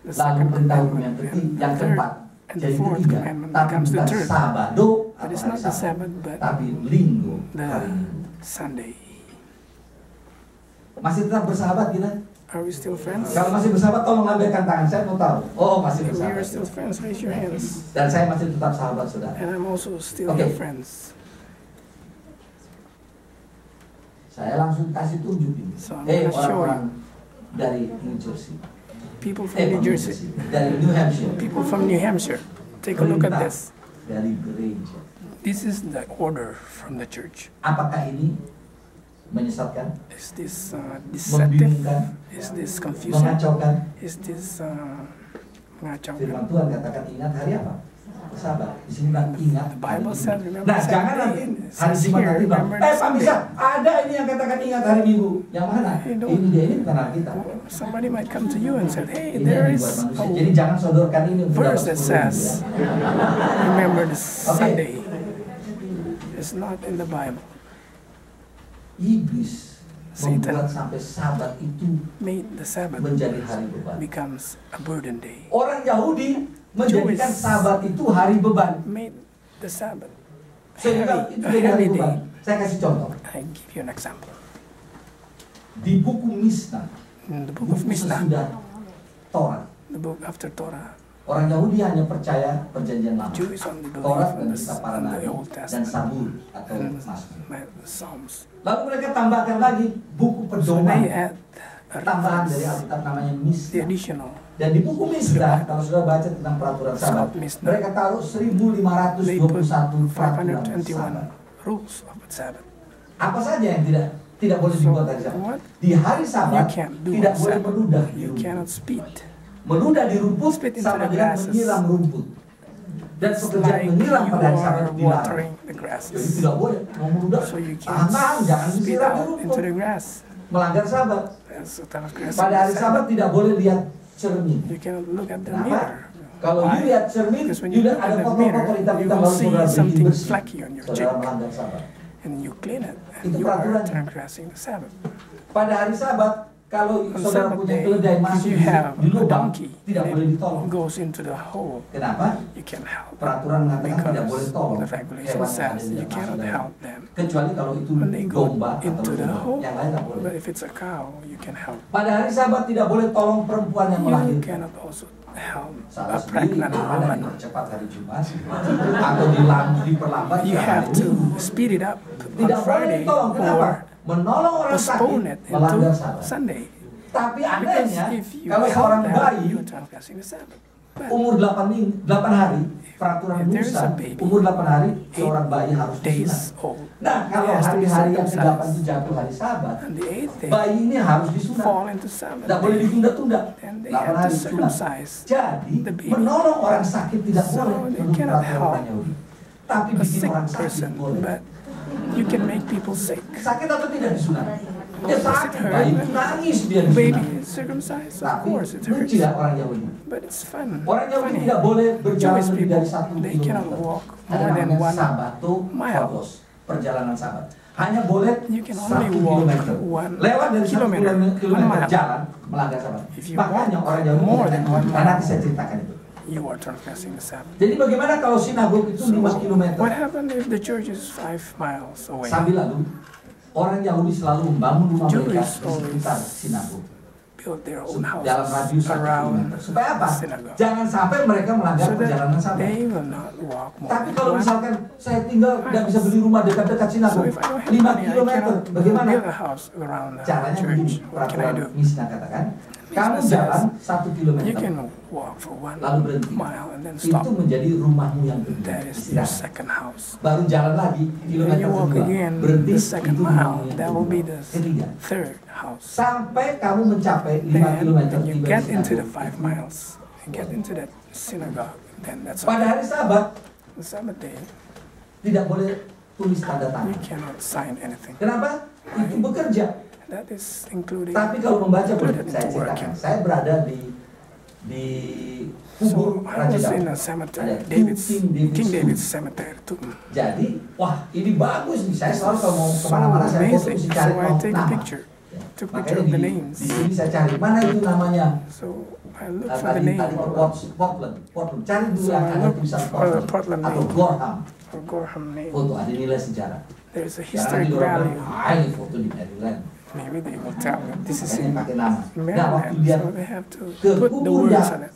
The Lalu second perintah hukum yang commandment ketiga, and yang the third keempat. and the Jadi fourth ketiga, commandment tapi becomes the bukan third. Sabado But atau it's hari not the Sabat, Sabbath, but tapi Linggo, the hari Minggu. Sunday. Masih tetap bersahabat kita? Are we still friends? Kalau masih bersahabat, tolong lambaikan tangan. Saya mau tahu. Oh, masih If we bersahabat. are still friends, raise your hands. Dan saya masih tetap sahabat, saudara. And I'm also still Okay. your friends. Saya langsung kasih tunjuk ini. So I'm gonna show Orang-orang dari New Jersey. People from New bukan Jersey, dari New Hampshire. people from New Hampshire. Take a look at Perintah this. dari gereja. This is the order from the church. Apakah ini menyesatkan, Is this deceptive? membingungkan, Is this confusing? mengacaukan? Is this mengacaukan? Firman Tuhan katakan ingat hari apa? Bersahabat. Di sini bilang ingat. The Bible hari says, Minggu. remember Nah, jangan Sunday. nanti It hari says Jumat here, nanti bilang, remember Pak Sunday. Bisa, ada ini yang katakan ingat hari Minggu. Yang mana? Hey, don't- Ini dia, ini bukan kita. Somebody might come to you and say, hey, Ini there yang is dibuat manusia. a Jadi jangan sodorkan ini untuk verse dapat that 10.000 says, ya. remember this Sunday. It's not in the Bible. Iblis Satan membuat sampai Sabat itu made the Sabbath menjadi hari beban. becomes a burden day. Orang Yahudi menjadikan Jewish Sabat itu hari beban. Made the Sabbath Sehingga itu a jadi hari heavy beban. day. Saya kasih contoh. I give you an example. Di buku Mishnah, In the book of buku Mishnah, sesudah Torah, the book after Torah, Orang Yahudi hanya percaya perjanjian lama, Jews only Taurat dan believe kitab para in the nabi Old dan Testament Zabur atau and Mazmur. Psalms. Lalu mereka tambahkan lagi buku So pedoman they add a tambahan dari reference, Alkitab namanya the Mishnah. additional. Dan di buku Mishnah, kalau sudah baca tentang peraturan sabat, Mishnah. mereka taruh They put 1521 peraturan 521 sabat. rules of the Sabbath. Apa saja yang tidak boleh So dibuat hari sabat. what Di hari you sabat can't do tidak on boleh Sabbath, meludah di you rumput. cannot speed. Meludah di rumput Spit into sama the dengan grasses. menyiram rumput. Dan It's pekerjaan like menyiram you pada hari sabat are dilarang. watering the Jadi grasses. tidak boleh mau meludah. So you can't Tahan, jangan spit disiram di out rumput. into the grass. Melanggar sabat. That's the transgressing Pada hari the sabat Sabbath. tidak boleh lihat cermin. You cannot look at the Kenapa? mirror. Kalau Why? you lihat cermin, Because when you you lihat look ada at the kotor-kotor mirror, hitam-hitam you lalu will see saudara bikin something bersih. flaky on your Saudara cheek. melanggar sabat. And you clean it, and Itu you are peraturan. transgressing the Sabbath. Pada hari sabat, kalau On saudara Sabbath punya day, keledai if masuk you di have a lubang, donkey tidak boleh and ditolong. it goes into the hole, Kenapa? you can't help it. Peraturan mengatakan tidak boleh Because tolong the regulation hewan yang ada says di you dalam cannot saudara. help them. Kecuali kalau itu When they go domba atau into the domba, hole, yang lain tidak boleh. but if it's a cow, you can help. Pada hari sabat tidak boleh tolong perempuan yang You melahirkan. cannot also help Salah a sendiri, pregnant ada woman. dipercepat hari Jumat atau diperlambat You hari have to Minggu. speed it up Tidak on boleh Friday ditolong. Kenapa? or Menolong orang postpone sakit it melanggar into sabat. Sunday. Tapi Because adanya if you kalau help seorang them, bayi you are transgressing the Sabbath. But umur 8 hari, peraturan if there is Musa, a baby, umur 8 hari seorang bayi harus disunat. days old, Nah, kalau has to be hari-hari yang circumcised. ke-8 itu jatuh hari Sabat, and the 8th day bayi ini harus disunat. fall into Sabbath Tidak boleh day, ditunda-tunda. then they 8 have to hari disunat. circumcise Jadi, the baby. menolong orang sakit tidak So boleh they menurut cannot peraturan help orang Yahudi. Tapi a bikin sick orang sakit person, boleh. but you can make people sick. Sakit atau tidak disunat? Ya Does it sakit, hurt? bayi itu nangis dia disunat. Baby is circumcised, of Tapi course it hurts, tidak orang Yahudi. but it's fun, Orang Yahudi funny. tidak boleh berjalan Jewish lebih people, dari 1 they cannot kilometer. walk Ada more than namanya 1 sabato mile. kodos, perjalanan sabat. Hanya boleh You can 1 only walk kilometer. 1 Lewat dari 1 kilometer, kilometer 1 mile. jalan melanggar sabat. If you Makanya walk orang Yahudi more than 1 mile, nanti saya ceritakan itu. you are transgressing the Sabbath. Jadi bagaimana kalau sinagog itu 5 kilometer? What happened if the church is 5 miles away? Sambil lalu, orang Yahudi selalu membangun rumah mereka Jews di sekitar always sinagog. Build their own Dalam radius houses 1 around kilometer. Supaya apa? the synagogue, Jangan sampai mereka melanggar so perjalanan that sabat. they will not walk more Tapi than kalau 1. misalkan saya tinggal tidak bisa beli rumah dekat-dekat So sinagog, if I don't have 5 money, I kilometer, cannot bagaimana? build a house around the Caranya church. begini, What can I peraturan do? Mishnah katakan, kamu Mishnah jalan says 1 you kilometer, can walk for 1 lalu berhenti. mile and then Itu stop. menjadi rumahmu yang kedua. That is your Istirahat. second house. Baru jalan lagi, When kilometer you walk kedua, again, berhenti, the second itu rumahmu mile, yang that will be kedua. the Ketiga, third house. sampai kamu mencapai 5 Then kilometer when you tiba get di into the sinagog. 5 miles and get into that synagogue, then that's Pada okay. hari Sabat, The Sabbath day, tidak boleh tulis tanda you tangan. cannot sign anything. Kenapa? Itu bekerja. That is including. Tapi kalau membaca boleh, included saya into ceritakan. working. Saya berada di kubur So I Raja was in Daud. a cemetery, Ada David's King David's cemetery too. Jadi, wah ini bagus nih. Saya selalu kalau mau So kemana-mana saya foto amazing. mesti So cari I take a nama. picture. Ya. Took Makanya picture of the names. di sini saya cari mana itu namanya. So I look for the Tadi name Portland. Cari dulu So yang I ada look tulisan for the Portland Portland atau name. Gorham. or Gorham name. Foto ada nilai sejarah. There's a Jangan historic nanti orang value. bilang, "Ah, ini foto di Maryland." Maybe they will tell me this is Makanya in pakai nama. Nah, waktu Maryland, dia so they have to ke put the kubur words on it.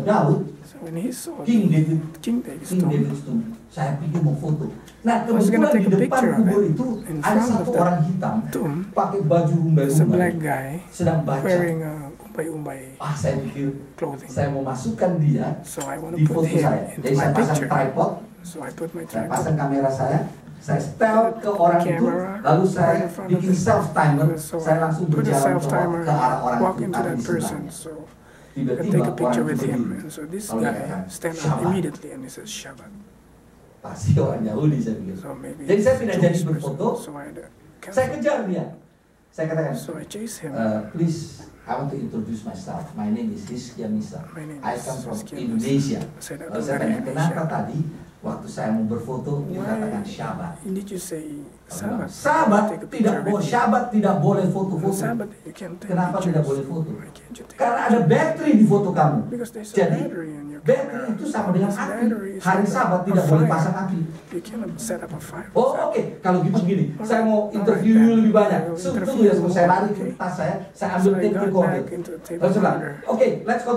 Daud, So when he saw King David, King David's King tomb, David's tomb, saya pikir mau foto. Nah, I was gonna kebetulan take di a depan picture of kubur it. itu In ada front of satu the orang hitam tomb, pakai baju there's a umbai-umbai black guy sedang baca. wearing a umbay-umbay Saya pikir clothing. saya mau masukkan dia So I want di to put foto him saya. into Jadi my saya pasang picture. tripod, So I put my saya tripod. pasang kamera saya setel ke orang itu, Camera lalu right saya in front of bikin it. self timer, So saya I langsung put a berjalan self timer, ke arah orang walk itu into ada that di person. sebelahnya. So I Tiba-tiba take a picture orang with itu him. berdiri. And so this Kalau dia guy katakan, stand up "Shabbat." immediately and he says Shabbat. Pasti orang Yahudi saya pikir. So maybe Jadi saya tidak jadi Jewish person. berfoto, So I saya cancel. kejar dia. Saya katakan, So I chase him. please, I want to introduce myself. My name is Hizkia Misa. My name I is come from Hizkia Misa. Indonesia. I said, Lalu saya tanya, kenapa tadi Waktu saya mau berfoto, dia katakan Shabbat. Did you say Sabbath? Sahabat Take a tidak picture boleh, with you. Shabbat tidak boleh On foto-foto. Sabbath, you can't take Kenapa pictures. tidak boleh foto? Why can't you take Karena ada baterai di foto kamu. Because there's a Jadi battery in your baterai camera. itu sama dengan This api. battery is Hari like Sabat a tidak boleh fire. pasang api. You cannot set up a fire. Oh oke, kalau gitu begini, saya mau interview Alright, you lebih banyak. then. Tunggu ya, saya lari ke tas saya ambil So I tape got recorder. back into the tape Lalu saya bilang, recorder. oke, let's go.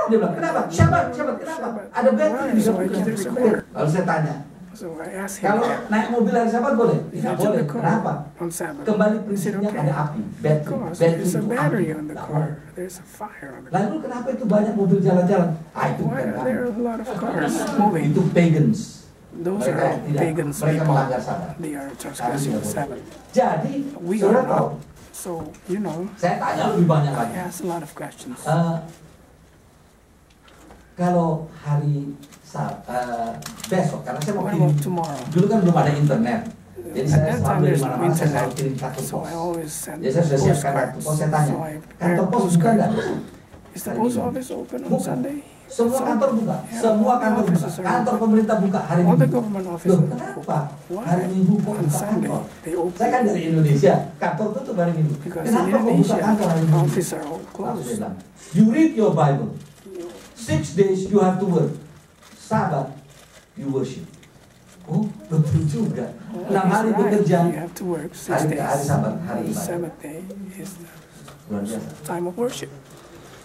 Dia bilang, kenapa? Shabbat, kenapa? Ada baterai di So dalam I got this recorder. back. Lalu saya tanya, So I asked him, kalau naik mobil hari Sabat boleh? if Tidak I took boleh. the car Kenapa? on Sabbath, Kembali he said, prinsipnya okay. ada api, baterai. Because Baterai there's a itu battery api. on the Tidak car. boleh. There's a fire on the car. Lalu kenapa itu banyak mobil jalan-jalan? Ah itu Why bukan are there kami. a lot of cars moving? Itu pagans. Those Mereka are tidak, pagans mereka people. melanggar Sabat. They are transgressing the Sabbath. Jadi, We saudara are tahu, not. So, you know, saya tanya lebih banyak I lagi. asked a lot of questions. Kalau hari besok, karena saya mau What kirim, about tomorrow? dulu kan belum ada internet. Jadi At saya that time, selalu dari there's no mana-mana saya selalu internet. kirim kartu So pos. I always send Jadi saya sudah siapkan kartu postcards. pos, saya tanya, So I kantor prepare pos buka postcards. nggak? Is the post office open on Buka. Sunday? Semua kantor buka, Yeah, semua all the kantor buka, offices are kantor open. pemerintah buka hari All the Minggu. government Loh, offices kenapa? Why? Hari Minggu kok On buka Sunday, kantor? they open. Saya kan dari Indonesia, kantor tutup hari Minggu. Because in Kenapa kok buka Indonesia, kantor hari Minggu? offices are all Langsung dia closed. bilang, you read your Bible. 6 days you have to work. Sabat, you worship. Oh, betul juga. 6 hari Right. bekerja, You have to work 6 hari days. Sabat, hari The ibadah. Sabbath day is the Luar biasa. time of worship.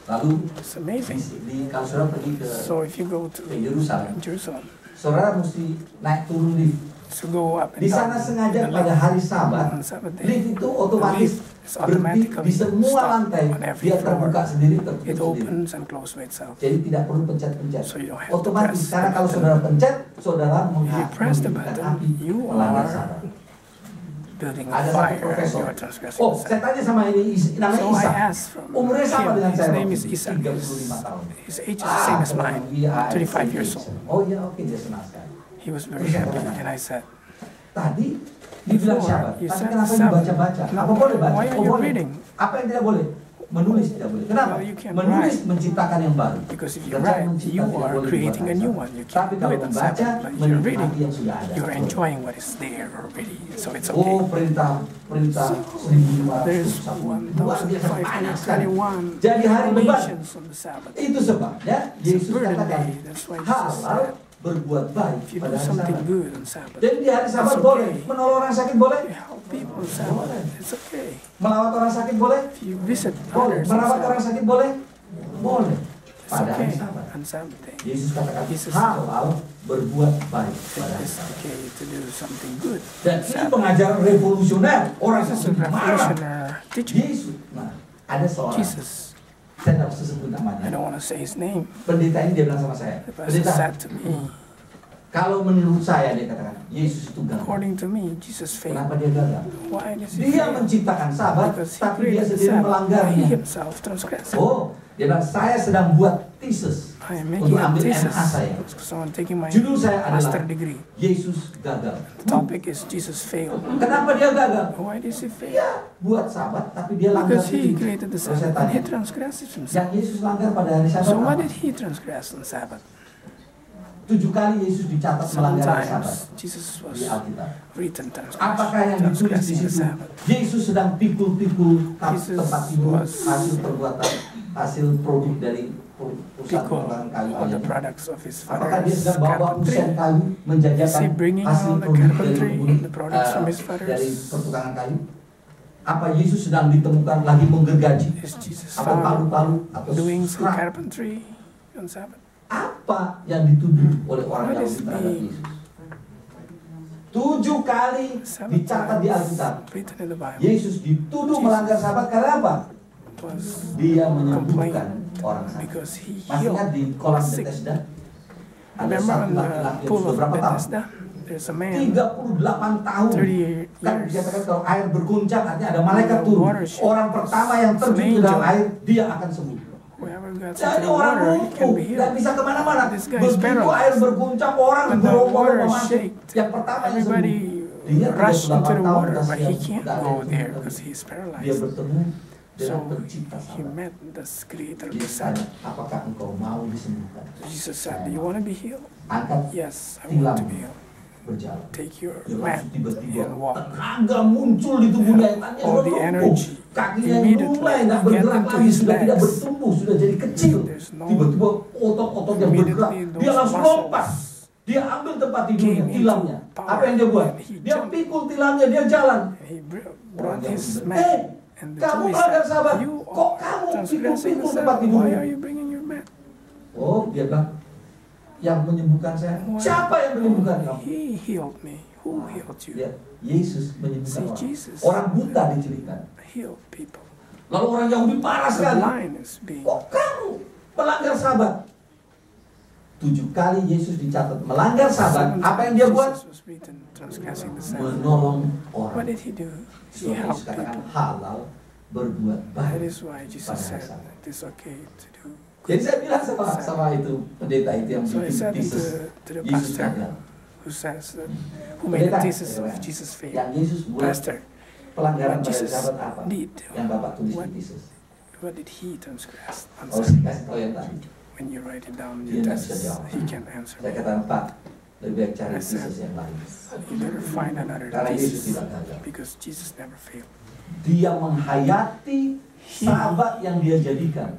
Lalu, It's amazing. kalau saudara pergi ke So if you go to Yerusalem, Jerusalem, saudara mesti naik turun lift. to go up and Di sana down sengaja the pada lift hari Sabat, on Sabbath day, lift itu otomatis lift is berhenti automatically di semua stop lantai. on every Dia floor. terbuka sendiri, It tertutup sendiri. opens and closes by itself. Jadi tidak perlu pencet-pencet. So you don't have to Otomatis, press karena the kalau button. saudara pencet, saudara If you press the menghidupkan button, api, you melanggar are Sabat. building a Ada satu fire and profesor. you are transgressing Oh, the saya Sabbath. tanya sama ini, namanya So I Isa. asked from Umurnya sama dengan him, his saya. name waktu is itu, Isa. 35 tahun. His age is the same as mine, 35 years old. Oh iya, oke, dia senang sekali. He was very happy, and I said, Tadi dibilang Before, Syabat, you tapi said kenapa Sabbath. dibaca-baca? No, Apa boleh baca? why are Oh you boleh. reading? Apa yang tidak boleh? Menulis tidak boleh. Kenapa? Well, you can't Menulis write. menciptakan yang baru. because if you Dan write, mencipta you tidak are boleh creating a dibuat new asal. one. You Tapi can't do kalau it on membaca, Sabbath, but if you're menikmati reading, yang sudah ada. you're enjoying what is there already, so it's Oh, okay. perintah There's 1500 luar biasa banyak sekali. 1,521 Jadi hari beban. regulations on the Sabbath. Itu sebabnya Yesus burden katakan day. That's why Jesus halal said, berbuat baik if you pada do hari something Sabat. good on Sabbath, Jadi di hari Sabat It's boleh, okay. menolong orang sakit boleh, you help people on Sabbath, it's okay. melawat orang sakit boleh, If you visit boleh, others on merawat orang Sabbath, sakit boleh, boleh. it's Pada hari okay Sabat. on Sabbath day. Yesus katakan Jesus halal berbuat baik pada hari It's Sabat. okay to do something good. Dan ini pengajaran revolusioner, orang yang This is a sudah marah. revolutionary teaching. Yesus, nah ada seorang, Jesus, saya tidak usah sebut I namanya. don't want to say his name. Pendeta ini dia bilang sama saya, The pastor pendeta, said to me, kalau menurut saya dia katakan Yesus itu gagal. according to me, Jesus failed. Kenapa dia gagal? Why does he Dia fail? menciptakan Sabat, Because he tapi dia created the sendiri Sabbath. He melanggarnya. himself transgressed. Oh, dia bilang saya sedang buat thesis I am untuk making a ambil thesis MA saya. because I'm taking my Judul saya master adalah degree. Yesus gagal. The topic is Jesus failed. Kenapa dia gagal? Why does he fail? Dia buat Sabat, tapi dia langgar Because he sendiri. created the Terus saya Sabbath and he tanya, transgresses yang himself. Yesus langgar pada hari Sabat So what apa? did he transgress on Sabbath? 7 kali Yesus dicatat melanggar hari Sabat Sometimes Jesus was di Alkitab. written Apakah yang ditulis di transgressing the situ? Sabbath. Yesus sedang pikul-pikul Jesus tempat tidur, was- hasil perbuatan, hasil produk dari perusahaan Pickle perbuatan kayu all the ayam. products of his Apakah dia father's sedang bawa carpentry. usen kayu Is he menjajakan bringing hasil all the produk dari carpentry, kebun- the products from his dari father's? pertukangan kayu? Apa Yesus sedang ditemukan lagi menggergaji? Is Jesus Atau found palu-palu atau doing some scrap? carpentry on Sabbath? Apa yang dituduh oleh orang What Yahudi is terhadap the- Yesus? 7 kali Seven dicatat di times Alkitab. written in the Bible. Yesus dituduh melanggar Sabat karena apa? It was Dia complained menyembuhkan orang sakit. because he Masih ingat healed di kolam sick. Bethesda? Ada Remember satu in the laki-laki yang pool sudah of berapa tahun? Bethesda, there's a man, 38 tahun. 38 Kan years. dikatakan kalau air berguncang artinya ada malaikat The turun. water should- Orang pertama yang terjun ke dalam air, dia akan sembuh. Whoever got into Jadi the orang water, he can lumpuh, be nggak healed. bisa kemana-mana. This guy is Begitu paralyzed. air berguncang, orang When the gerombolan water masuk. shaked, Yang pertama yang sembuh. everybody Dia rushed into 38 the tahun water, but kasihan, he can't nggak ada go yang there sembuh. because he's Dia paralyzed. bertemu dengan So pencipta he Sabat. met the creator of Dia the Sabbath. tanya, apakah engkau mau disembuhkan? Jesus said, "Do you want to be healed?" Angkat Yes, I want to be tilammu, healed. berjalan. Take your Dia mat langsung tiba-tiba and walk. tenaga muncul di tubuhnya, yang tadinya All sudah the lumpuh. energy Kakinya yang immediately mulai tidak get bergerak into lagi, his sudah tidak legs. bertumbuh, sudah jadi kecil. There's no- Tiba-tiba otot-otot yang bergerak, Immediately dia those langsung muscles lompat. Dia ambil tempat tidurnya, came into tilamnya. power Apa yang dia buat? and he Dia jumped. pikul tilamnya, dia jalan. And he brought Orang yang his bilang, mat. And the kamu Jews melanggar said, Sabat. "You Kok are kamu transgressing the pikul-pikul tempat Sabbath. tidurmu?" Why are you bringing your mat?" Oh, dia bilang, yang menyembuhkan saya. Why? Siapa yang menyembuhkan kamu? He healed me. Who healed you? Ya, Yesus menyembuhkan See, orang. Jesus. Orang buta dicerikan. Healed people. Lalu orang Yahudi marah The sekali. blind is being. Kok kamu melanggar Sabat? 7 kali Yesus dicatat melanggar Sabat. 7 Apa yang dia buat? Jesus was beaten, transgressing the Sabbath. Menolong What orang. did he do? He Yesus helped katakan people. halal berbuat That baik. is why Jesus pada said Sabat. it is okay to do. Jadi saya bilang sama itu pendeta itu yang So I bikin said thesis. to the Yesus pastor gagal. who says that, who made a Pendeta, thesis of yang Jesus' faith. Yesus buat Pastor, pelanggaran what pada Jesus Sabat apa? did, Yang Bapak tulis what, di thesis. what did he transgress on Oh, saya Sabbath? kasih tahu yang tadi. When you write it down in Dia your nggak bisa thesis, jawab. he can answer. Saya katakan, Pak, lebih baik cari I said, thesis yang lain. You better find another Karena Yesus thesis tidak gagal. because Jesus never failed. Dia menghayati Sabat yang dia jadikan.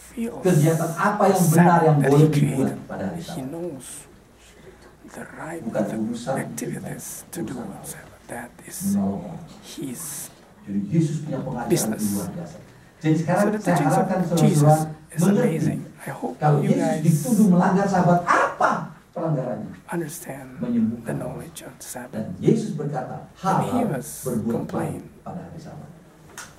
Feels Kegiatan apa yang benar yang that boleh he dibuat created. pada hari He Sabat. knows the right Bukan urusan activities to do on Sabbath. That is menolong orang. his. Jadi Yesus punya pengajaran Business. yang luar biasa. Jadi sekarang So the saya teachings harapkan of Jesus saudara-saudara is mengerti amazing. I hope kalau you Yesus guys dituduh melanggar Sabat, apa pelanggarannya? understand Menyembuhkan the orang. knowledge of Sabbath. Dan Yesus berkata, When he halal was berbuat baik complained pada hari Sabat.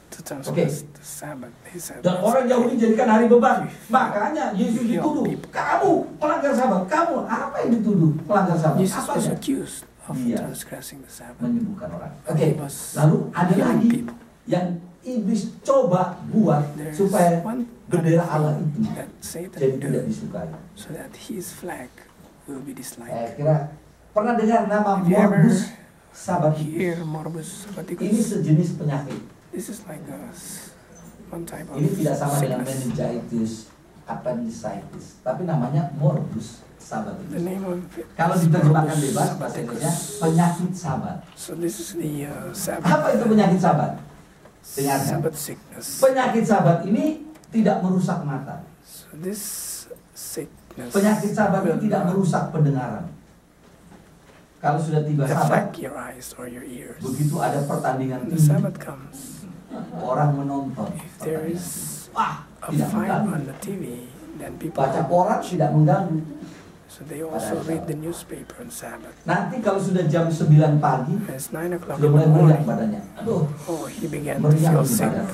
to transgress the Sabbath, he said, Dan orang Yahudi jadikan hari beban. Makanya Yesus dituduh, kamu melanggar Sabat. Kamu apa yang dituduh melanggar Sabat? Jesus was Apanya? accused of Iya. transgressing the Sabbath. Menyembuhkan orang. He Oke. was Lalu ada healing lagi people. yang iblis coba buat There's supaya one bendera Allah itu that Satan jadi would tidak do disukai. so that his flag will be disliked. Kira pernah dengar nama Have you ever morbus sabbaticus? hear morbus Ini sabbaticus? sejenis penyakit. This is like one type of Ini tidak sama dengan sickness. meningitis, appendicitis, tapi namanya morbus The sabbaticus. name of it Kalau is diterjemahkan morbus bebas bahasa Indonesia sabbaticus. penyakit sabat. So this is the Sabbath, Apa itu penyakit sabat? Dengarkan. Sabbath sickness. Penyakit sabat ini tidak merusak mata. So this sickness Penyakit sabat will itu tidak not merusak pendengaran. Kalau sudah tiba sabat, affect your eyes or your ears. begitu ada pertandingan The tinggi, Sabbath comes. orang menonton. If there pertandingan. is Wah, a tidak fight mengganggu. on the TV, then people Baca koran tidak mengganggu. so they also read the newspaper on Sabbath. Nanti kalau sudah jam 9 pagi, And it's 9 o'clock sudah in the mulai meriang morning. badannya. Aduh, Oh, he began to meriang feel di sick. badan.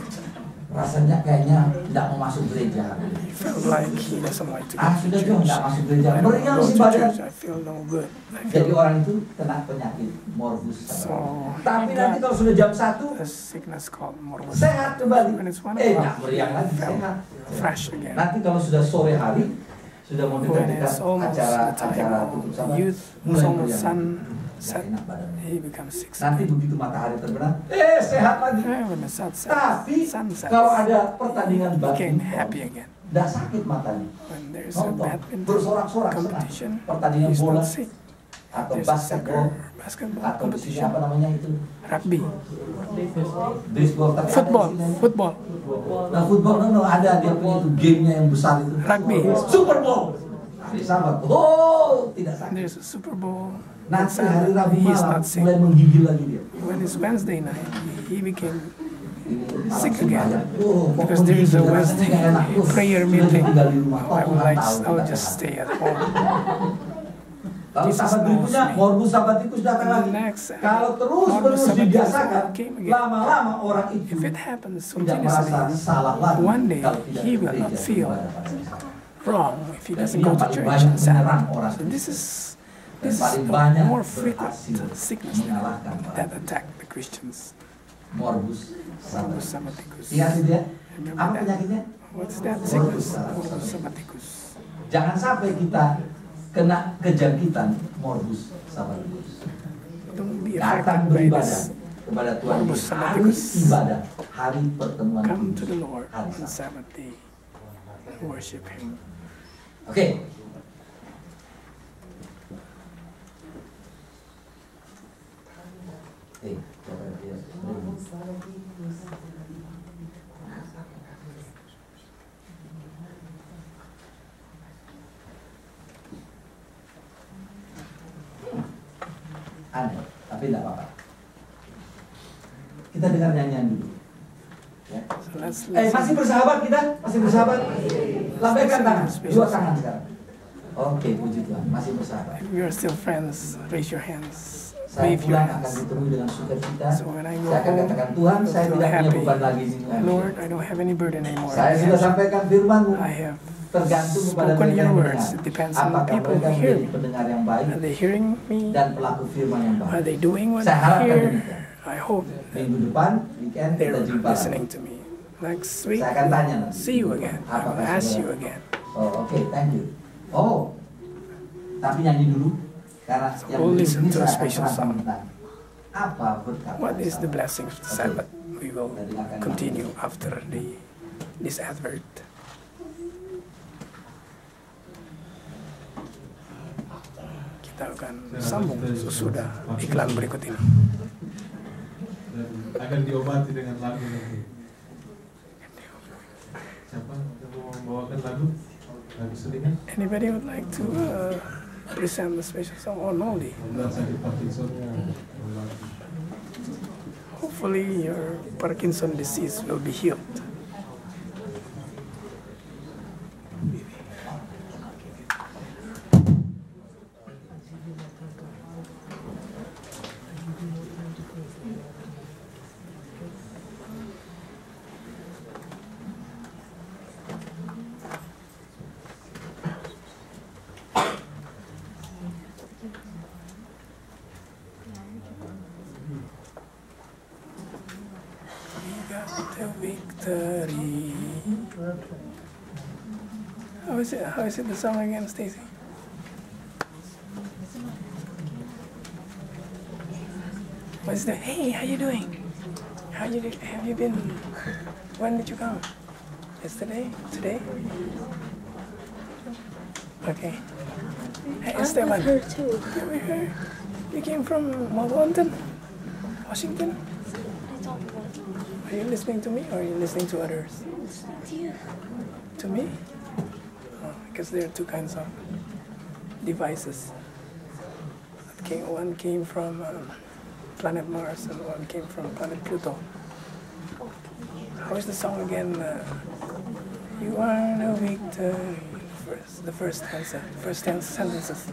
Rasanya kayaknya tidak mau masuk gereja. He felt like he doesn't like to go Ah, to sudah church. jauh tidak masuk gereja. I don't Meriang go si to badan. church. I feel no good. I Jadi feel orang itu kena penyakit morbus so. sabbat. Tapi he nanti got kalau sudah jam 1, a sickness called morbus. sehat kembali. When it's 1 Nggak o'clock, meriang he lagi, felt sehat. fresh again. Nanti kalau sudah sore hari, sudah mau When dekat-dekat it's almost the acara time tutup of sabat, youth, mulai it's almost meriang. sunset, Nggak enak badannya. he becomes sick. Nanti begitu matahari terbenam, sehat lagi. When the sun Tapi sets, kalau ada pertandingan he became badminton, happy again. tidak sakit matanya. When there's a Nonton, badminton bersorak-sorak senang. competition, Pertandingan he's bola not sick. atau There's a basketball basketball atau di sini competition, apa namanya itu rugby, baseball, tapi ada football, di sini. football, Nah football ada dia punya itu gamenya yang besar itu. Rugby. Super Bowl. Hari Sabat. Oh tidak sakit. there's a Super Bowl. Nanti on hari Sabbath, Rabu he's malam not sick. mulai menggigil lagi dia. When it's Wednesday night, he became Ini sick malam again. sembahyang. Oh, kok Because there is a menggigil, rasanya Wednesday nggak enak. prayer sudah meeting. tinggal di rumah. I would like, tahu I would kita just sehat. stay at home. Lalu Jesus sahabat knows berikutnya, me. morbus sabatikus datang lagi. Next, Kalau terus-menerus morbus sabatikus dibiasakan, came again. lama-lama orang itu If it happens tidak merasa continuously, salah lagi one day kalau tidak he ke will not gereja feel beribadah pada hari Sabat. wrong if he Dan doesn't ini go yang to paling church banyak on Sabbath. menyerang orang So Kristen. this is Dan the paling banyak more frequent berhasil sickness mengalahkan that orang. attack the Christians. Morbus Morbus sabatikus. sabbaticus. Ingat itu ya? Remember Apa that? penyakitnya? What's that Morbus sickness? sabbaticus. Morbus sabbaticus. Jangan sampai kita kena kejangkitan morbus sabatikus. Don't be Datang affected by beribadah, this kepada Tuhan di Barnabas sama hari Titus ibadah, hari pertemuan come to kudus, the Lord hari on Sabat. Sabbath day and worship Him. Oke. Coba dia. Aneh, tapi tidak apa-apa. Kita dengar nyanyian dulu. Ya. So let's Masih bersahabat kita? Masih bersahabat? Lambaikan tangan, dua tangan sekarang. Oke, puji Tuhan, masih bersahabat. If you're still friends, raise your hands. Saya Wave your pulang akan hands. ditemui dengan sukacita. So when I go Saya akan home, katakan, Tuhan, I'll saya feel tidak punya happy. beban lagi di dunia. Lord, I don't have any burden anymore. Saya sudah sampaikan firman-Mu. I have Tergantung kepada spoken mereka your yang words. mendengar. It depends on the Apakah people mereka who hear menjadi me. pendengar yang baik Are they hearing me? dan pelaku firman yang Are baik? they doing what Saya I harapkan hear? demikian. I hope Minggu depan, weekend, kita they're jumpa. listening to me. Next week, Saya akan tanya nanti. see you again. I will Apakah ask saudara- you again. Oh, oke, thank you. Oh, tapi nyanyi dulu. Karena yang we'll berikut listen ini to a saya akan special serahkan song. tentang apa berkat What is the Sabat. blessing of the Oke. Sabbath? We will continue after this advert. Kita akan sambung sesudah iklan berikut ini. Dan akan diobati dengan lagu nanti. Siapa yang mau membawakan lagu selingan? Anybody would like to present the special song on Moldy? Membuat sakit Parkinsonnya. Hopefully your Parkinson disease will be healed. The victory. How is it? How is it the song again, Stacy? What's the? Hey, how you doing? How you have you been? When did you come? Yesterday? Today? Okay. Hey, Esteban. her too. You were here. You came from Washington? Washington? I don't know. Are you listening to me or are you listening to others? To you. To me? Oh, because there are two kinds of devices. One came from planet Mars and one came from planet Pluto. How is the song again? You are no victory. The first stanza, first 10 sentences.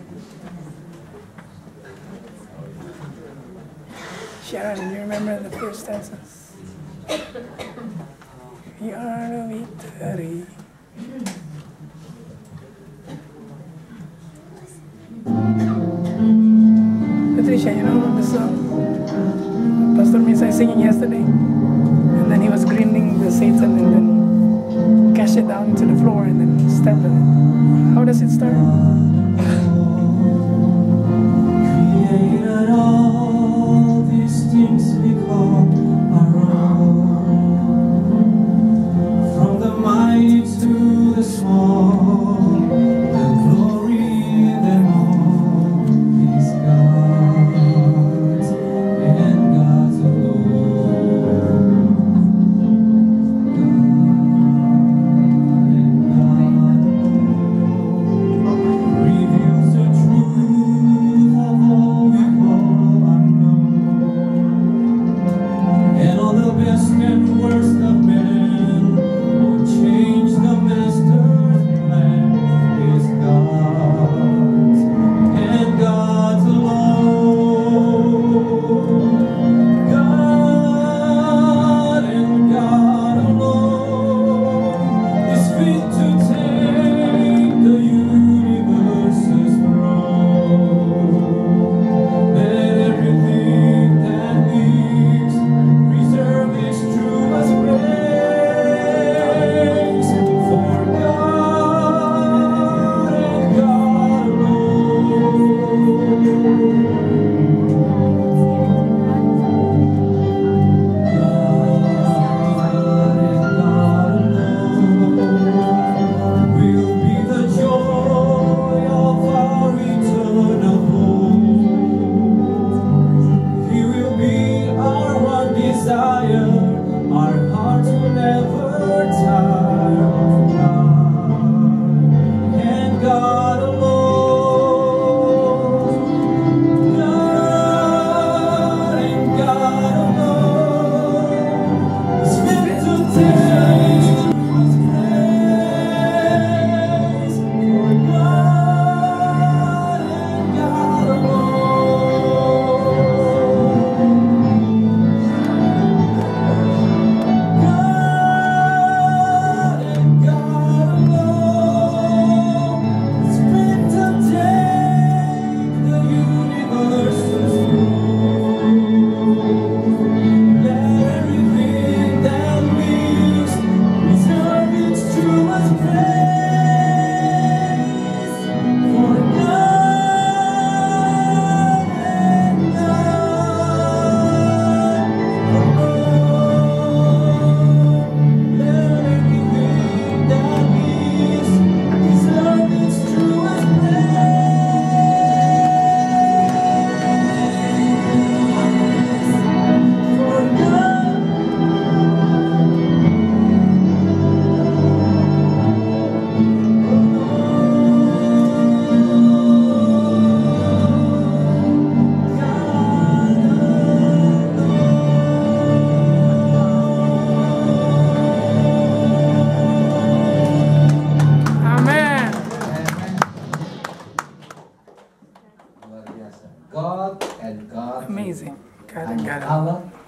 Sharon, do you remember the first stanzas? You are no victory. Patricia, you know the song Pastor Misa singing yesterday? And then he was grinding the Satan and then cashed it down to the floor and then stepped on it. How does it start? Created all these things we call our own. From the mighty to the small, the glory in them all is God's and God's alone. God and God.